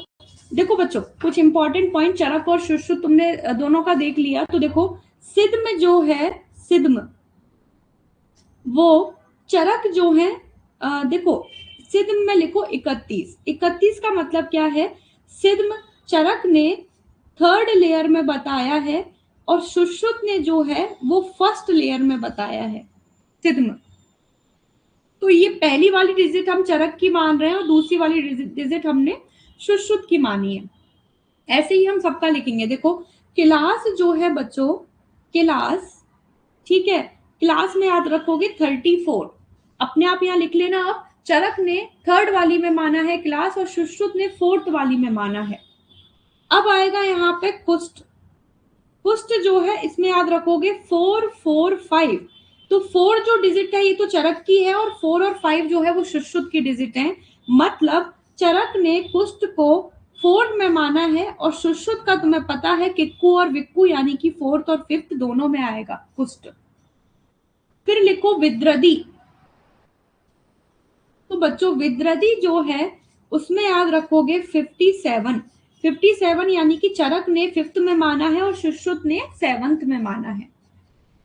देखो बच्चों कुछ इंपॉर्टेंट पॉइंट, चरक और शुश्रुत तुमने दोनों का देख लिया, तो देखो सिद्म जो है, सिद्म वो चरक जो है, देखो सिद्म में लिखो 31, 31 का मतलब क्या है, सिद्म चरक ने 3rd लेयर में बताया है और शुश्रुत ने जो है वो 1st लेयर में बताया है सिद्म। तो ये पहली वाली डिजिट हम चरक की मान रहे हैं और दूसरी वाली डिजिट हमने शुश्रुत की मानी है। ऐसे ही हम सबका लिखेंगे, देखो क्लास जो है बच्चों, क्लास, ठीक है, क्लास में याद रखोगे 34, अपने आप यहाँ लिख लेना। अब चरक ने 3rd वाली में माना है क्लास और शुश्रुत ने 4th वाली में माना है। अब आएगा यहाँ पे कुष्ठ, कुष्ठ जो है इसमें याद रखोगे 4, 4, 5, तो 4 जो डिजिट है ये तो चरक की है और 4 और 5 जो है वो शुश्रुत की डिजिट है। मतलब चरक ने कुष्ठ को 4 में माना है और शुश्रुत का तुम्हें पता है किक्कू और विक्कू, यानी कि 4th और 5th दोनों में आएगा कुष्ठ। फिर लिखो विद्रदी, तो बच्चों विद्रदी जो है उसमें याद रखोगे 57, 57 यानी कि चरक ने 5th में माना है और शुश्रुत ने 7th में माना है।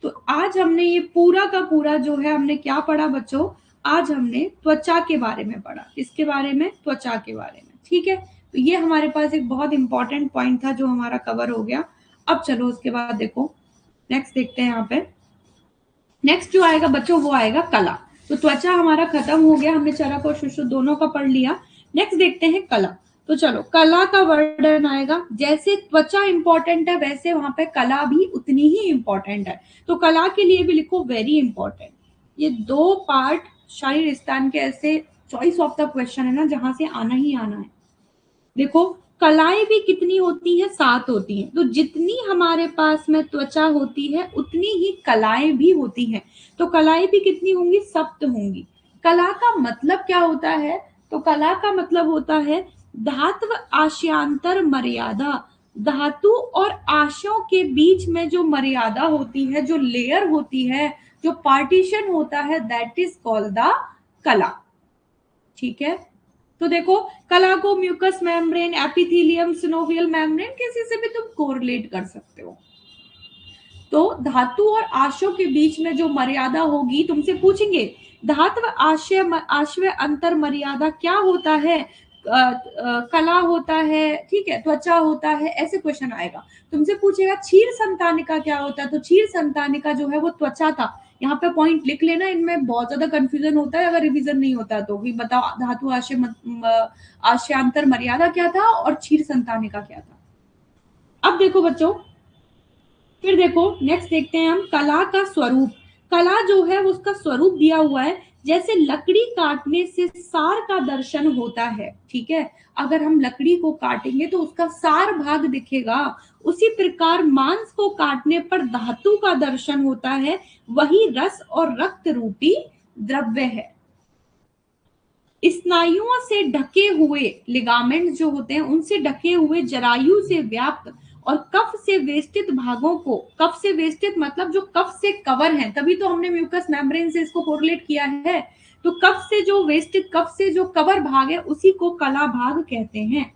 तो आज हमने ये पूरा का पूरा जो है हमने क्या पढ़ा बच्चों, आज हमने त्वचा के बारे में पढ़ा, किसके बारे में, त्वचा के बारे में, ठीक है। तो ये हमारे पास एक बहुत इंपॉर्टेंट पॉइंट था जो हमारा कवर हो गया। अब चलो उसके बाद देखो नेक्स्ट देखते हैं, यहाँ पे नेक्स्ट जो आएगा बच्चों वो आएगा कला। तो त्वचा हमारा खत्म हो गया, हमने चरक और शुश्रुत दोनों का पढ़ लिया। नेक्स्ट देखते हैं कला। तो चलो कला का वर्णन आएगा, जैसे त्वचा इंपॉर्टेंट है वैसे वहां पे कला भी उतनी ही इंपॉर्टेंट है। तो कला के लिए भी लिखो वेरी इंपॉर्टेंट। ये 2 पार्ट शारीर स्थान के ऐसे चॉइस ऑफ द क्वेश्चन है ना जहां से आना ही आना है। देखो कलाएं भी कितनी होती हैं, 7 होती हैं, तो जितनी हमारे पास में त्वचा होती है उतनी ही कलाएं भी होती हैं। तो कलाएं भी कितनी होंगी, 7 होंगी। कला का मतलब क्या होता है, तो कला का मतलब होता है धात्व आशयांतर मर्यादा, धातु और आशयों के बीच में जो मर्यादा होती है, जो लेयर होती है, जो पार्टीशन होता है, दैट इज कॉल्ड द कला, ठीक है। तो देखो कला को mucous membrane, epithelium, synovial membrane किसी से भी तुम कोरिलेट कर सकते हो। तो धातु और आशयों के बीच में जो मर्यादा होगी, तुमसे पूछेंगे धातु आशय आशय अंतर मर्यादा क्या होता है, कला होता है, ठीक है, त्वचा होता है, ऐसे क्वेश्चन आएगा। तुमसे पूछेगा क्षीर संतानिका क्या होता है, तो क्षीर संतानिका जो है वो त्वचा था। यहाँ पे पॉइंट लिख लेना, इनमें बहुत ज्यादा कंफ्यूजन होता है अगर रिवीजन नहीं होता तो, कि बताओ धातु आशयांतर मर्यादा क्या था और क्षीर संतानिका क्या था। अब देखो बच्चों फिर देखो नेक्स्ट देखते हैं हम कला का स्वरूप। कला जो है उसका स्वरूप दिया हुआ है, जैसे लकड़ी काटने से सार का दर्शन होता है, ठीक है। अगर हम लकड़ी को काटेंगे तो उसका सार भाग दिखेगा, उसी प्रकार मांस को काटने पर धातु का दर्शन होता है, वही रस और रक्त रूपी द्रव्य है। स्नायुओं से ढके हुए लिगामेंट जो होते हैं उनसे ढके हुए जरायु से व्याप्त और कफ से वेष्टित भागों को, कफ से वेष्टित मतलब जो कफ से कवर है, तभी तो हमने म्यूकस मेम्ब्रेन से इसको कोरिलेट किया है। तो कफ से जो वेष्टित, कफ से जो कवर भाग है उसी को कला भाग कहते हैं।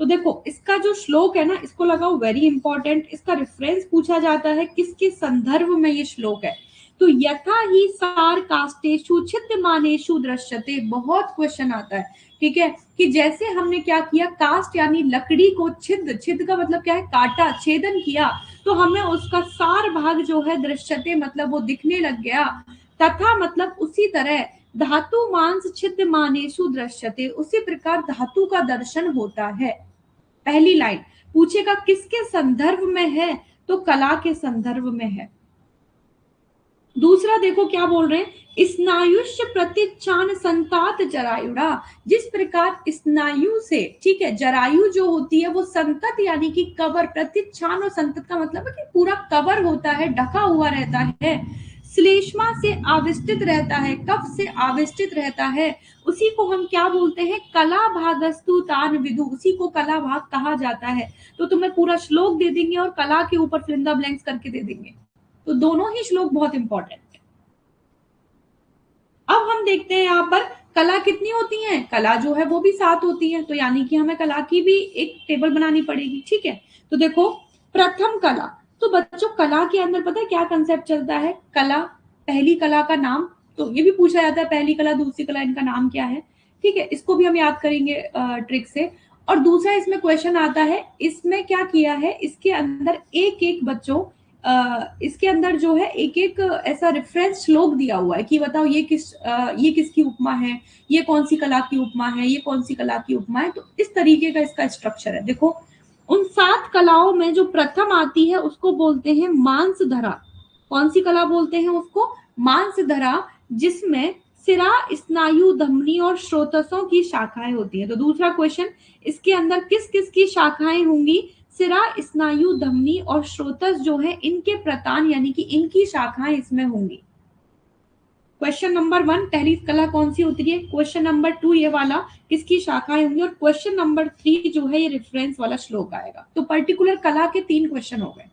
तो देखो इसका जो श्लोक है ना, इसको लगाओ वेरी इंपॉर्टेंट। इसका रेफरेंस पूछा जाता है किसके संदर्भ में ये श्लोक है, तो यथा ही सार काष्टेषु छिद्यमानेषु दृश्यते, बहुत क्वेश्चन आता है, ठीक है, कि जैसे हमने क्या किया, कास्ट यानी लकड़ी को छिद, छिद का मतलब क्या है, काटा, छेदन किया, तो हमें उसका सार भाग जो है दृश्यते मतलब वो दिखने लग गया, तथा मतलब उसी तरह धातु मांस छिद्यमानेषु दृश्यते, उसी प्रकार धातु का दर्शन होता है। पहली लाइन पूछेगा किसके संदर्भ में है, तो कला के संदर्भ में है। दूसरा देखो क्या बोल रहे हैं, स्नायुष प्रतिच्छान संतात जरायुड़ा, जिस प्रकार स्नायु से, ठीक है, जरायु जो होती है वो संतत यानी कि कवर, प्रतिच्छान और संतत का मतलब है कि पूरा कवर होता है, ढका हुआ रहता है, श्लेष्मा से आविष्टित रहता है, कफ से आविष्टित रहता है, उसी को हम क्या बोलते हैं, कला भागस्तु तान विदु, उसी को कला भाग कहा जाता है। तो तुम्हें पूरा श्लोक दे देंगे और कला के ऊपर फिल इन द ब्लैंक्स करके दे देंगे, तो दोनों ही श्लोक बहुत इंपॉर्टेंट है। अब हम देखते हैं यहाँ पर कला कितनी होती है, कला जो है वो भी 7 होती है, तो यानी कि हमें कला की भी एक टेबल बनानी पड़ेगी, ठीक है। तो देखो प्रथम कला, तो बच्चों कला के अंदर पता है क्या कंसेप्ट चलता है, कला, पहली कला का नाम, तो ये भी पूछा जाता है पहली कला दूसरी कला इनका नाम क्या है, ठीक है, इसको भी हम याद करेंगे ट्रिक से। और दूसरा इसमें क्वेश्चन आता है, इसमें क्या किया है, इसके अंदर एक एक बच्चों इसके अंदर जो है एक एक ऐसा रेफरेंस श्लोक दिया हुआ है कि बताओ ये किसकी उपमा है, ये कौन सी कला की उपमा है, ये कौन सी कला की उपमा है। तो इस तरीके का इसका स्ट्रक्चर है। देखो उन 7 कलाओं में जो प्रथम आती है उसको बोलते हैं मांसधरा। कौन सी कला बोलते हैं उसको, मांसधरा, जिसमें सिरा, स्नायु, धमनी और स्रोतसों की शाखाएं होती है। तो दूसरा क्वेश्चन, इसके अंदर किस किस की शाखाएं होंगी, सिरा, स्नायु, धमनी और स्रोतस जो है इनके प्रतान यानी कि इनकी शाखाएं इसमें होंगी। क्वेश्चन नंबर 1 पहली कला कौन सी होती है, क्वेश्चन नंबर 2 ये वाला किसकी शाखाएं होंगी, और क्वेश्चन नंबर 3 जो है ये रेफरेंस वाला श्लोक आएगा। तो पर्टिकुलर कला के 3 क्वेश्चन हो गए।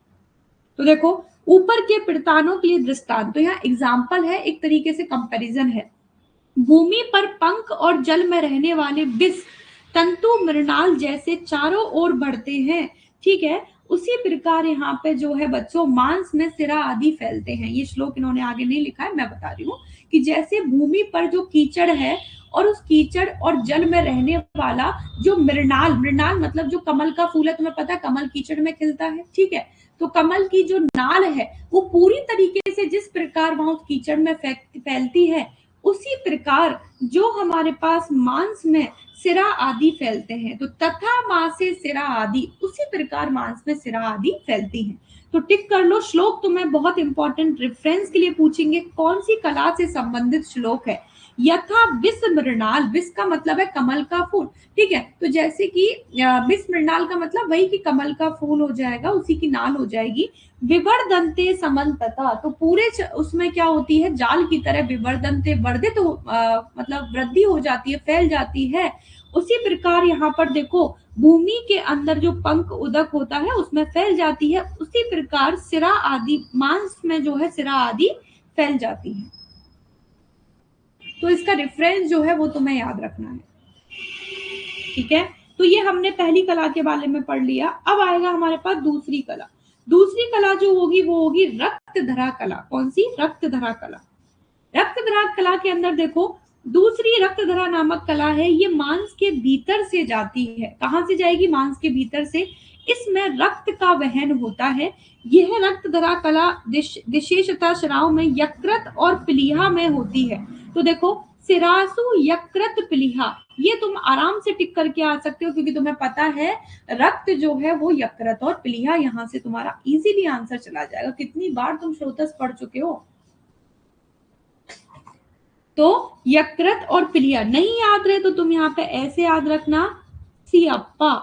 तो देखो ऊपर के प्रतानों के लिए दृष्टांत, तो यहाँ एग्जाम्पल है, एक तरीके से कंपैरिजन है। भूमि पर पंख और जल में रहने वाले विष तंतु मृणाल जैसे चारों ओर बढ़ते हैं, ठीक है, उसी प्रकार यहाँ पे जो है बच्चों मांस में सिरा आदि फैलते हैं। ये श्लोक इन्होंने आगे नहीं लिखा है, मैं बता रही हूँ कि जैसे भूमि पर जो कीचड़ है और उस कीचड़ और जल में रहने वाला जो मृणाल, मृणाल मतलब जो कमल का फूल है, तुम्हें पता है कमल कीचड़ में खिलता है, ठीक है, तो कमल की जो नाल है वो पूरी तरीके से जिस प्रकार वहां कीचड़ में फैलती है, उसी प्रकार जो हमारे पास मांस में सिरा आदि फैलते हैं, तो तथा मांसे सिरा आदि, उसी प्रकार मांस में सिरा आदि फैलती हैं। तो टिक कर लो, श्लोक तुम्हें बहुत इंपॉर्टेंट रेफरेंस के लिए पूछेंगे कौन सी कला से संबंधित श्लोक है। यथा विष मृणाल, विष का मतलब है कमल का फूल, ठीक है, तो जैसे कि विष मृणाल का मतलब वही कि कमल का फूल हो जाएगा, उसी की नाल हो जाएगी। विवर्धनते समन्तता, तो पूरे उसमें क्या होती है, जाल की तरह विवर्धनते, वर्धित मतलब वृद्धि हो जाती है, फैल जाती है। उसी प्रकार यहाँ पर देखो भूमि के अंदर जो पंख उदक होता है उसमें फैल जाती है, उसी प्रकार सिरा आदि मांस में जो है सिरा आदि फैल जाती है। तो इसका रेफरेंस जो है वो तुम्हें याद रखना है, ठीक है। तो ये हमने पहली कला के बारे में पढ़ लिया। अब आएगा हमारे पास दूसरी कला। दूसरी कला जो होगी वो होगी रक्तधरा कला। कौन सी, रक्तधरा कला। रक्तधरा कला के अंदर देखो दूसरी रक्तधरा नामक कला है, ये मांस के भीतर से जाती है। कहां से जाएगी, मांस के भीतर से। इसमें रक्त का वहन होता है। यह रक्तधरा कला विशेषतः शराव में यकृत और प्लीहा में होती है। तो देखो सिरासु, यकृत, प्लीहा, ये तुम आराम से टिक करके आ सकते हो क्योंकि तुम्हें पता है रक्त जो है वो यकृत और प्लीहा, यहां से तुम्हारा इजीली आंसर चला जाएगा। कितनी बार तुम स्रोतस पढ़ चुके हो। तो यकृत और प्लीहा नहीं याद रहे तो तुम यहाँ पे ऐसे याद रखना, सियप्पा।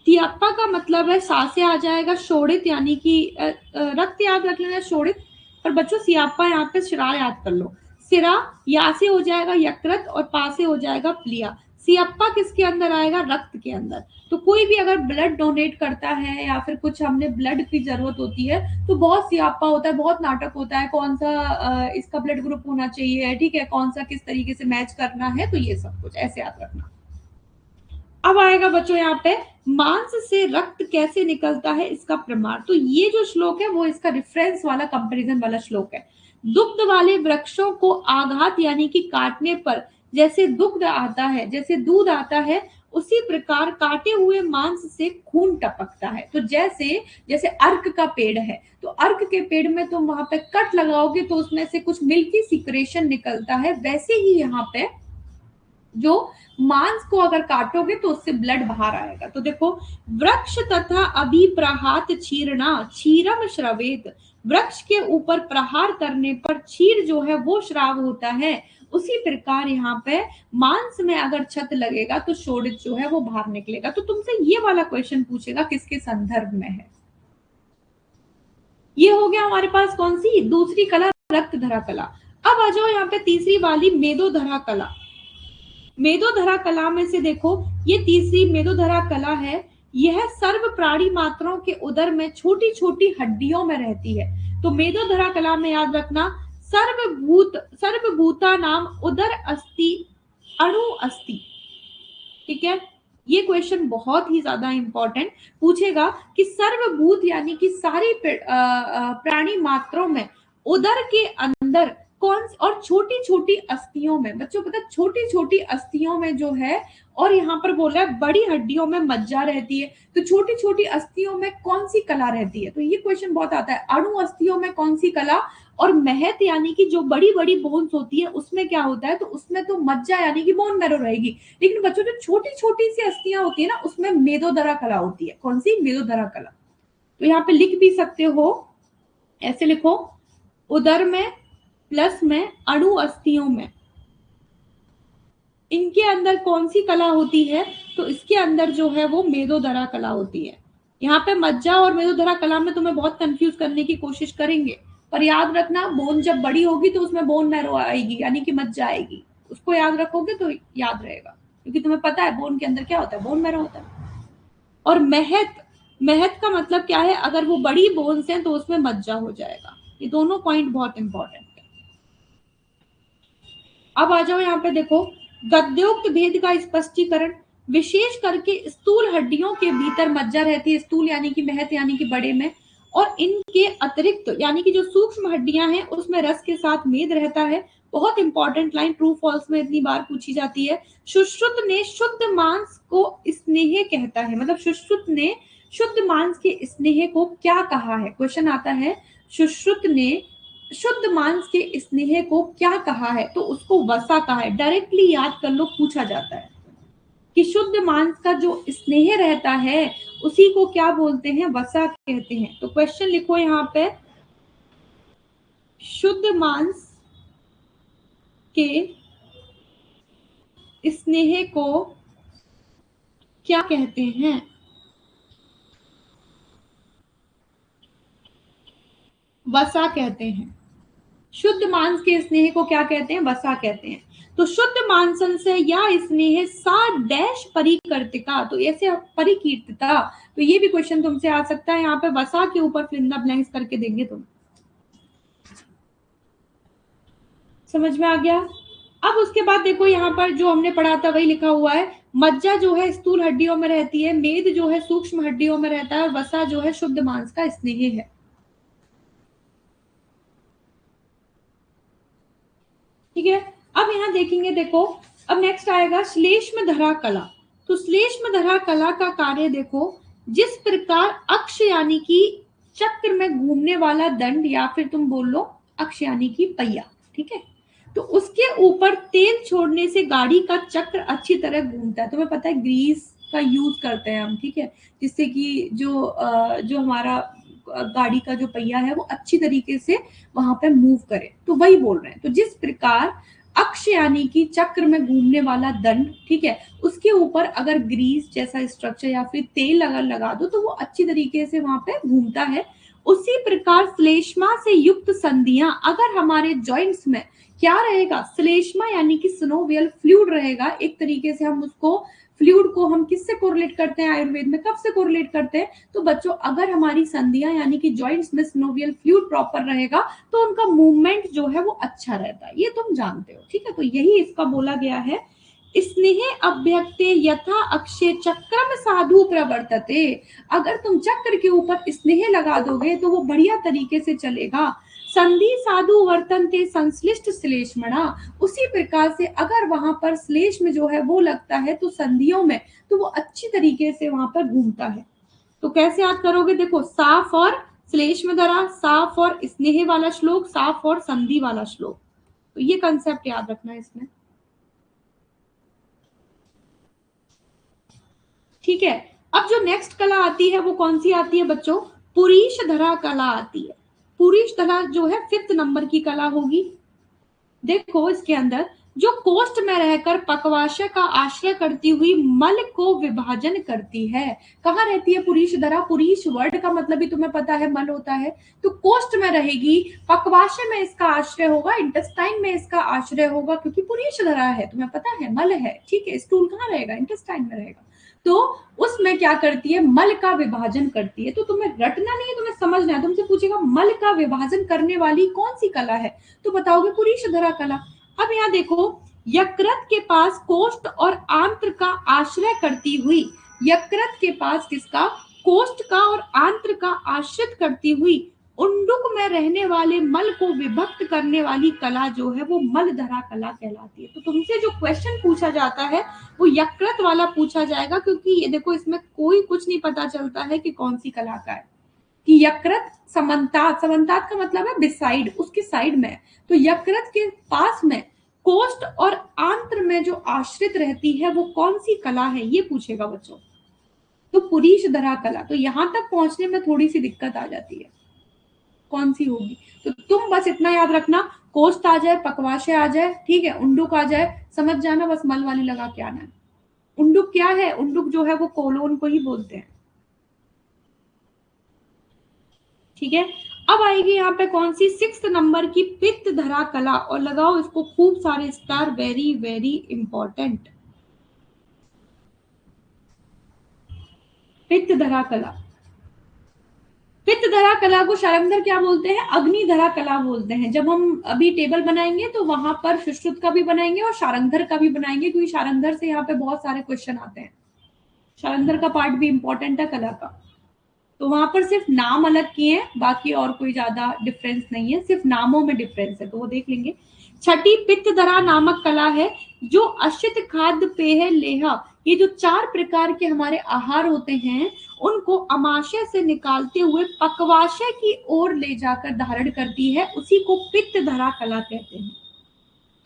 सियप्पा का मतलब है सा से आ जाएगा शोणित, यानी कि रक्त याद रख लेना शोणित, पर बच्चों सियाप्पा यहाँ पे शिरा याद कर लो। सिरा, या से हो जाएगा यकृत और पा से हो जाएगा प्लिया। सियप्पा किसके अंदर आएगा? रक्त के अंदर। तो कोई भी अगर ब्लड डोनेट करता है या फिर कुछ हमने ब्लड की जरूरत होती है तो बहुत सियाप्पा होता है, बहुत नाटक होता है, कौन सा इसका ब्लड ग्रुप होना चाहिए, ठीक है, कौन सा किस तरीके से मैच करना है, तो ये सब कुछ ऐसे याद रखना। अब आएगा बच्चों यहाँ पे मांस से रक्त कैसे निकलता है इसका प्रमाण। तो ये जो श्लोक है वो इसका रेफरेंस वाला कंपैरिजन वाला श्लोक है। दुग्ध वाले वृक्षों को आघात यानी कि काटने पर जैसे दुग्ध आता है, जैसे दूध आता है, उसी प्रकार काटे हुए मांस से खून टपकता है। तो जैसे जैसे अर्क का पेड़ है, तो अर्क के पेड़ में तुम वहां पे कट लगाओगे तो उसमें से कुछ मिल्की सिक्रेशन निकलता है, वैसे ही यहाँ पे जो मांस को अगर काटोगे तो उससे ब्लड बाहर आएगा। तो देखो, वृक्ष तथा अभिप्रहात चीरना क्षीरम श्रवेत, वृक्ष के ऊपर प्रहार करने पर क्षीर जो है वो श्राव होता है। उसी प्रकार यहाँ पे मांस में अगर छत लगेगा तो शोणित जो है वो बाहर निकलेगा। तो तुमसे ये वाला क्वेश्चन पूछेगा किसके संदर्भ में है। ये हो गया हमारे पास कौन सी दूसरी कला, रक्त धरा कला। अब आ जाओ यहाँ पे तीसरी वाली मेदोधरा कला। मेदोधरा कला में से देखो, ये तीसरी मेदोधरा कला है, यह सर्व प्राणी मात्राओं के उदर में छोटी छोटी हड्डियों में रहती है। तो मेदोधरा कला में याद रखना, सर्वभूता नाम उदर अस्ति अणु अस्ति, ठीक है। ये क्वेश्चन बहुत ही ज्यादा इंपॉर्टेंट पूछेगा कि सर्वभूत यानी कि सारी प्राणी मात्राओं में उदर के अंदर कौन, और छोटी छोटी अस्थियों में, बच्चों पता है छोटी छोटी अस्थियों में जो है, और यहाँ पर बोल रहा है बड़ी हड्डियों में मज्जा रहती है, तो छोटी छोटी अस्थियों में कौन सी कला रहती है। तो ये क्वेश्चन बहुत आता है, अणु अस्थियों में कौन सी कला, और महत यानी कि जो बड़ी बड़ी बोन्स होती है उसमें क्या होता है, तो उसमें तो मज्जा यानी कि बोन मैरो रहेगी। लेकिन बच्चों जो छोटी छोटी सी अस्थियां होती है ना, उसमें मेदोधरा कला होती है। कौन सी? मेदोधरा कला। तो यहाँ पे लिख भी सकते हो, ऐसे लिखो, उदर में प्लस में अणु अस्थियों में, इनके अंदर कौन सी कला होती है, तो इसके अंदर जो है वो मेदोधरा कला होती है। यहाँ पे मज्जा और मेदोधरा कला में तुम्हें बहुत कंफ्यूज करने की कोशिश करेंगे, पर याद रखना बोन जब बड़ी होगी तो उसमें बोन मैरो आएगी यानी कि मज्जा आएगी, उसको याद रखोगे तो याद रहेगा, क्योंकि तुम्हें पता है बोन के अंदर क्या होता है, बोन मैरो होता है। और महत, महत का मतलब क्या है, अगर वो बड़ी बोन्स हैं तो उसमें मज्जा हो जाएगा। ये दोनों पॉइंट बहुत इंपॉर्टेंट है। अब आ जाओ यहाँ पे देखो, गद्योक्त भेद का स्पष्टीकरण, विशेष करके स्थूल हड्डियों के भीतर मज्जा रहती है, स्थूल यानी कि महत यानी कि बड़े में, और इनके अतिरिक्त यानी कि जो सूक्ष्म हड्डियां हैं उसमें रस के साथ मेद रहता है। बहुत इंपॉर्टेंट लाइन, ट्रू फॉल्स में इतनी बार पूछी जाती है। सुश्रुत ने शुद्ध मांस को स्नेह कहता है, मतलब सुश्रुत ने शुद्ध मांस के स्नेह को क्या कहा है, क्वेश्चन आता है, सुश्रुत ने शुद्ध मांस के स्नेह को क्या कहा है, तो उसको वसा कहा है। डायरेक्टली याद कर लो, पूछा जाता है कि शुद्ध मांस का जो स्नेह रहता है उसी को क्या बोलते हैं, वसा कहते हैं। तो क्वेश्चन लिखो यहाँ पे, शुद्ध मांस के स्नेह को क्या कहते हैं, वसा कहते हैं। शुद्ध मांस के स्नेह को क्या कहते हैं, वसा कहते हैं। तो शुद्ध मांसन से या स्नेह सा डैश परिकीर्तिका, तो ऐसे परिकीर्तिता, तो ये भी क्वेश्चन तुमसे आ सकता है। यहाँ पे वसा के ऊपर फिल इन द ब्लैंक्स करके देंगे तुम। समझ में आ गया। अब उसके बाद देखो यहाँ पर जो हमने पढ़ा था वही लिखा हुआ है, मज्जा जो है स्थूल हड्डियों में रहती है, मेद जो है सूक्ष्म हड्डियों में रहता है, और वसा जो है शुद्ध मांस का स्नेह है। ठीक है, अब यहाँ देखेंगे, देखो अब नेक्स्ट आएगा श्लेष्म धरा कला। तो श्लेष्म धरा कला का कार्य देखो, जिस प्रकार अक्ष यानी कि चक्र में घूमने वाला दंड, या फिर तुम बोल लो अक्ष यानी कि पहिया, ठीक है, तो उसके ऊपर तेल छोड़ने से गाड़ी का चक्र अच्छी तरह घूमता है। तुम्हें पता है ग्रीस का यूज करते हैं हम, ठीक है, जिससे कि जो हमारा गाड़ी का जो पहिया है वो अच्छी तरीके से वहां पे मूव करे, तो वही बोल रहे हैं। तो जिस प्रकार अक्ष यानी कि चक्र में घूमने वाला दंड, ठीक है, उसके ऊपर अगर ग्रीस जैसा स्ट्रक्चर या फिर तेल अगर लगा दो तो वो अच्छी तरीके से वहां पे घूमता है, उसी प्रकार श्लेष्मा से युक्त संधियां अगर हमारे जॉइंट्स में क्या रहेगा, श्लेष्मा यानी कि सिनोवियल फ्लूइड रहेगा। एक तरीके से हम उसको फ्लूइड को हम किससे कोरिलेट करते हैं आयुर्वेद में, कब से कोरिलेट करते हैं, तो बच्चों अगर हमारी संधियां यानी कि जॉइंट्स में सिनोवियल फ्लूइड प्रॉपर रहेगा तो उनका मूवमेंट जो है वो अच्छा रहता है, ये तुम जानते हो, ठीक है। तो यही इसका बोला गया है, स्नेह अभ्यक्ते यथा अक्षय चक्रम साधु प्रवर्तते। अगर तुम चक्र के ऊपर स्नेह लगा दोगे तो वो बढ़िया तरीके से चलेगा। संधि साधु वर्तनते संश्लिष्ट श्लेष्मणा, उसी प्रकार से अगर वहां पर श्लेष्म जो है वो लगता है तो संधियों में तो वो अच्छी तरीके से वहां पर घूमता है। तो कैसे याद करोगे, देखो साफ और श्लेष्म धरा, साफ और स्नेह वाला श्लोक, साफ और संधि वाला श्लोक, तो ये कंसेप्ट याद रखना है इसमें, ठीक है। अब जो नेक्स्ट कला आती है वो कौन सी आती है बच्चों, पुरीश धरा कला आती है। पुरीश धरा जो है 5th नंबर की कला होगी। देखो इसके अंदर जो कोष्ठ में रहकर पक्वाशय का आश्रय करती हुई मल को विभाजन करती है। कहाँ रहती है पुरीश धरा, पुरीश वर्ड का मतलब भी तुम्हें पता है मल होता है, तो कोष्ठ में रहेगी, पक्वाशय में इसका आश्रय होगा, इंटेस्टाइन में इसका आश्रय होगा, क्योंकि पुरीश धरा है, तुम्हें पता है मल है, ठीक है। स्टूल कहाँ रहेगा, इंटेस्टाइन में रहेगा, तो उसमें क्या करती है, मल का विभाजन करती है। तो तुम्हें रटना नहीं है, तुम्हें समझना है। तुमसे पूछेगा मल का विभाजन करने वाली कौन सी कला है, तो बताओगे पुरीश धरा कला। अब यहाँ देखो, यकृत के पास कोष्ठ और आंत्र का आश्रय करती हुई, यकृत के पास किसका, कोष्ठ का और आंत्र का आश्रित करती हुई उंडुक में रहने वाले मल को विभक्त करने वाली कला जो है वो मलधरा कला कहलाती है। तो तुमसे जो क्वेश्चन पूछा जाता है वो यकृत वाला पूछा जाएगा, क्योंकि ये देखो इसमें कोई कुछ नहीं पता चलता है कि कौन सी कला का है, कि यकृत समन्तात, समन्तात का मतलब है बिसाइड, उसके साइड में, तो यकृत के पास में कोष्ठ और आंत्र में जो आश्रित रहती है वो कौन सी कला है, ये पूछेगा बच्चों। तो पुरीश धरा कला, तो यहां तक पहुंचने में थोड़ी सी दिक्कत आ जाती है, कौन सी होगी, तो तुम बस इतना याद रखना, कोष्ठ आ जाए, पक्वाशय आ जाए, ठीक है, उंडुक आ जाए, समझ जाना, बस मल वाली लगा के आना है। उंडुक क्या है, उंडुक जो है वो कोलोन को ही बोलते हैं, ठीक है। अब आएगी यहाँ पे कौन सी, 6th नंबर की पित्त धरा कला, और लगाओ इसको खूब सारे स्टार, वेरी वेरी इंपॉर्टेंट। पित्त धरा कला, पित्त धरा कला को शारंगधर क्या बोलते हैं, अग्नि धरा कला बोलते हैं। जब हम अभी टेबल बनाएंगे तो वहां पर सुश्रुत का भी बनाएंगे और शारंगधर का भी बनाएंगे, क्योंकि शारंगधर से यहाँ पे बहुत सारे क्वेश्चन आते हैं, शारंगधर का पार्ट भी इंपॉर्टेंट है कला का। तो वहां पर सिर्फ नाम अलग किए हैं, बाकी और कोई ज्यादा डिफरेंस नहीं है, सिर्फ नामों में डिफरेंस है, तो वो देख लेंगे। छठी पित्तधरा नामक कला है, जो अशित खाद्य पेय लेहा, ये जो 4 प्रकार के हमारे आहार होते हैं उनको अमाशय से निकालते हुए पक्वाशय की ओर ले जाकर धारण करती है, उसी को पित्तधरा कला कहते हैं।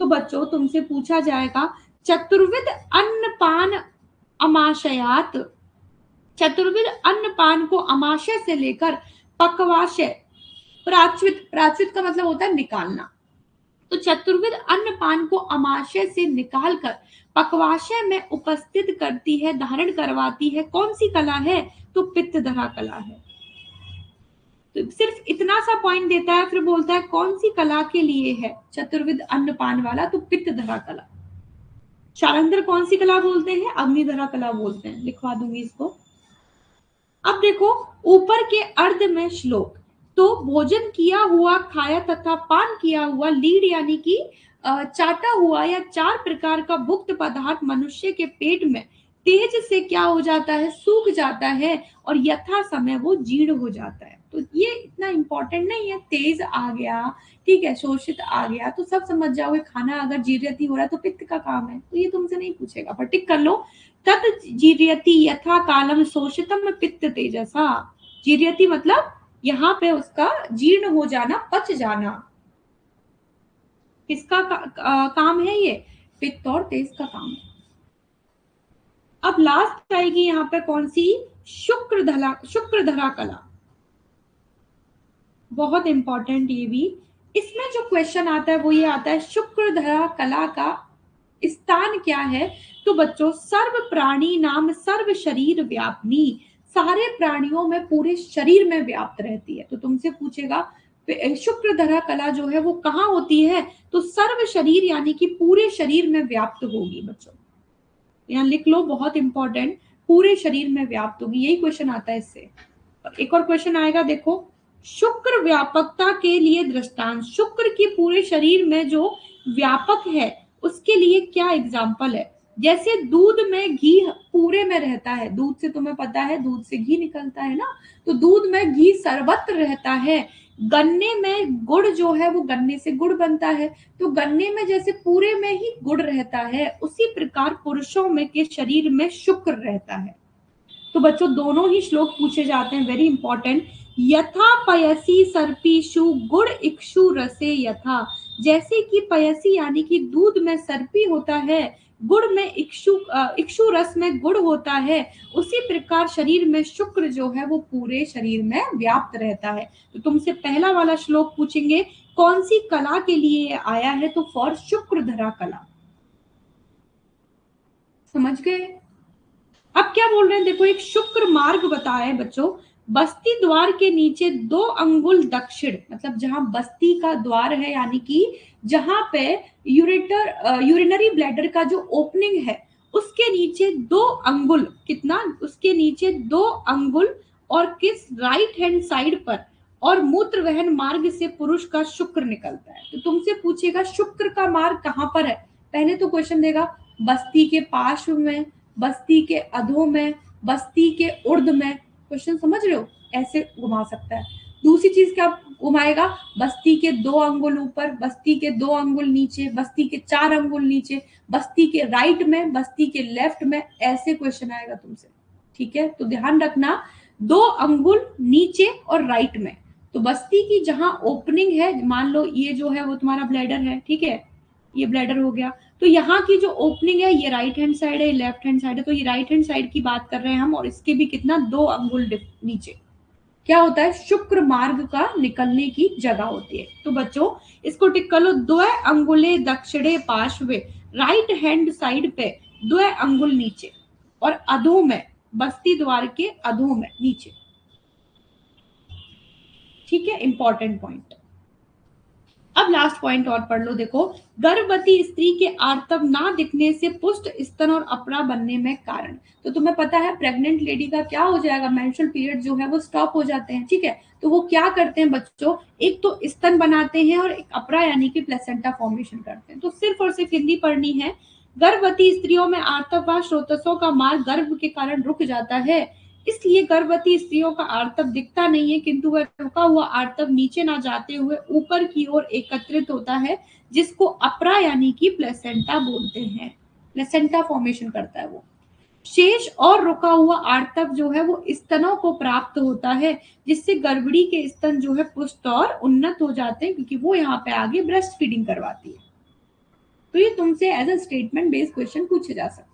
तो बच्चों तुमसे पूछा जाएगा, चतुर्विध अन्नपान अमाशयात, चतुर्विध अन्नपान को अमाशय से लेकर पक्वाशय, प्राच्वित, प्राच्वित का मतलब होता है निकालना, तो चतुर्विध अन्नपान को अमाशय से निकालकर पक्वाशय में उपस्थित करती है, धारण करवाती है, कौन सी कला है, तो पित्तधरा कला है। तो सिर्फ इतना सा पॉइंट देता है, फिर बोलता है कौन सी कला के लिए है चतुर्विध अन्नपान वाला, तो पित्तधरा कला। शारंगधर कौन सी कला बोलते हैं, अग्निधरा कला बोलते हैं, लिखवा दूंगी इसको। अब देखो ऊपर के अर्ध में श्लोक, तो भोजन किया हुआ, खाया तथा पान किया हुआ, लीड यानी कि चाटा हुआ या 4 प्रकार का भुक्त पदार्थ मनुष्य के पेट में तेज से क्या हो जाता है, सूख जाता है, और यथा समय वो जीर्ण हो जाता है। तो ये इतना इंपॉर्टेंट नहीं है, तेज आ गया, ठीक है, शोषित आ गया, तो सब समझ जाओगे, खाना अगर जीर्यति हो रहा है तो पित्त का काम है, तो ये तुमसे नहीं पूछेगा, पर टिक कर लो, तत् जीर्यति यथा कालम शोषितम पित्त तेजसा। जीर्यति मतलब यहाँ पे उसका जीर्ण हो जाना, पच जाना, किसका काम है ये, पित्त और तेज का काम है। अब लास्ट आएगी यहाँ पे कौन सी, शुक्रधरा कला, बहुत इंपॉर्टेंट ये भी। इसमें जो क्वेश्चन आता है वो ये आता है, शुक्रधरा कला का स्थान क्या है, तो बच्चों सर्व प्राणी नाम सर्व शरीर व्यापनी, सारे प्राणियों में पूरे शरीर में व्याप्त रहती है। तो तुमसे पूछेगा शुक्रधरा कला जो है वो कहाँ होती है, तो सर्व शरीर यानी कि पूरे शरीर में व्याप्त होगी बच्चों। यहाँ लिख लो, बहुत इंपॉर्टेंट, पूरे शरीर में व्याप्त होगी, यही क्वेश्चन आता है इससे। एक और क्वेश्चन आएगा, देखो, शुक्र व्यापकता के लिए दृष्टांत, शुक्र की पूरे शरीर में जो व्यापक है उसके लिए क्या एग्जाम्पल है? जैसे दूध में घी पूरे में रहता है, दूध से तुम्हें पता है दूध से घी निकलता है ना, तो दूध में घी सर्वत्र रहता है। गन्ने में गुड़ जो है वो गन्ने से गुड़ बनता है, तो गन्ने में जैसे पूरे में ही गुड़ रहता है, उसी प्रकार पुरुषों में के शरीर में शुक्र रहता है। तो बच्चों दोनों ही श्लोक पूछे जाते हैं, वेरी इंपॉर्टेंट। यथा पयसी सर्पीषु गुड़ इक्षु रसे यथा, जैसे कि पयसी यानी कि दूध में सर्पी होता है, गुड़ में इक्षु रस में गुड़ होता है, उसी प्रकार शरीर में शुक्र जो है वो पूरे शरीर में व्याप्त रहता है। तो तुमसे पहला वाला श्लोक पूछेंगे कौन सी कला के लिए आया है, तो फॉर शुक्रधरा कला। समझ गए? अब क्या बोल रहे हैं, देखो, एक शुक्र मार्ग बताया है बच्चों, बस्ती द्वार के नीचे 2 अंगुल दक्षिण, मतलब जहां बस्ती का द्वार है यानी कि जहां पे यूरिनरी ब्लैडर का जो ओपनिंग है उसके नीचे 2 अंगुल, कितना, उसके नीचे 2 अंगुल, और किस, राइट हैंड साइड पर, और मूत्र वहन मार्ग से पुरुष का शुक्र निकलता है। तो तुमसे पूछेगा शुक्र का मार्ग कहां पर है, पहले तो क्वेश्चन देगा बस्ती के पार्श्व में, बस्ती के अधो में, बस्ती के उर्ध में, क्वेश्चन समझ रहे हो, ऐसे घुमा सकता है। दूसरी चीज क्या घुमाएगा, बस्ती के 2 अंगुल ऊपर, बस्ती के 2 अंगुल नीचे, बस्ती के 4 अंगुल नीचे, बस्ती के राइट में, बस्ती के लेफ्ट में, ऐसे क्वेश्चन आएगा तुमसे। ठीक है, तो ध्यान रखना 2 अंगुल नीचे और राइट में। तो बस्ती की जहां ओपनिंग है, मान लो ये जो है वो तुम्हारा ब्लैडर है, ठीक है, ये ब्लैडर हो गया, तो यहाँ की जो ओपनिंग है ये राइट हैंड साइड है, लेफ्ट हैंड साइड है, तो ये राइट हैंड साइड की बात कर रहे हैं हम, और इसके भी कितना 2 अंगुल नीचे क्या होता है, शुक्र मार्ग का निकलने की जगह होती है। तो बच्चों इसको टिक कर लो, 2 अंगुले दक्षिणे पार्श्वे, राइट हैंड साइड पे 2 अंगुल नीचे, और अधो में, बस्ती द्वार के अधो में नीचे। ठीक है, इंपॉर्टेंट पॉइंट। अब लास्ट पॉइंट और पढ़ लो, देखो, गर्भवती स्त्री के आर्तव ना दिखने से पुष्ट स्तन और अपरा बनने में कारण। तो तुम्हें पता है प्रेग्नेंट लेडी का क्या हो जाएगा, मेंस्ट्रुअल पीरियड जो है वो स्टॉप हो जाते हैं। ठीक है, तो वो क्या करते हैं बच्चों, एक तो स्तन बनाते हैं और एक अपरा यानी कि प्लेसेंटा फॉर्मेशन करते हैं। तो सिर्फ और सिर्फ हिंदी पढ़नी है। गर्भवती स्त्रियों में आर्तव व स्रोतसों का मार्ग गर्भ के कारण रुक जाता है, इसलिए गर्भवती स्त्रियों का आर्तव दिखता नहीं है, किंतु वह रुका हुआ आर्तव नीचे ना जाते हुए ऊपर की ओर एकत्रित होता है, जिसको अपरा यानी कि प्लेसेंटा बोलते हैं। प्लेसेंटा फॉर्मेशन करता है वो। शेष और रुका हुआ आर्तव जो है वो स्तनों को प्राप्त होता है, जिससे गर्भणी के स्तन जो है पुष्ट और उन्नत हो जाते हैं, क्योंकि वो यहाँ पे आगे ब्रेस्ट फीडिंग करवाती है। तो ये तुमसे as a statement based question पूछे जा सकते हैं।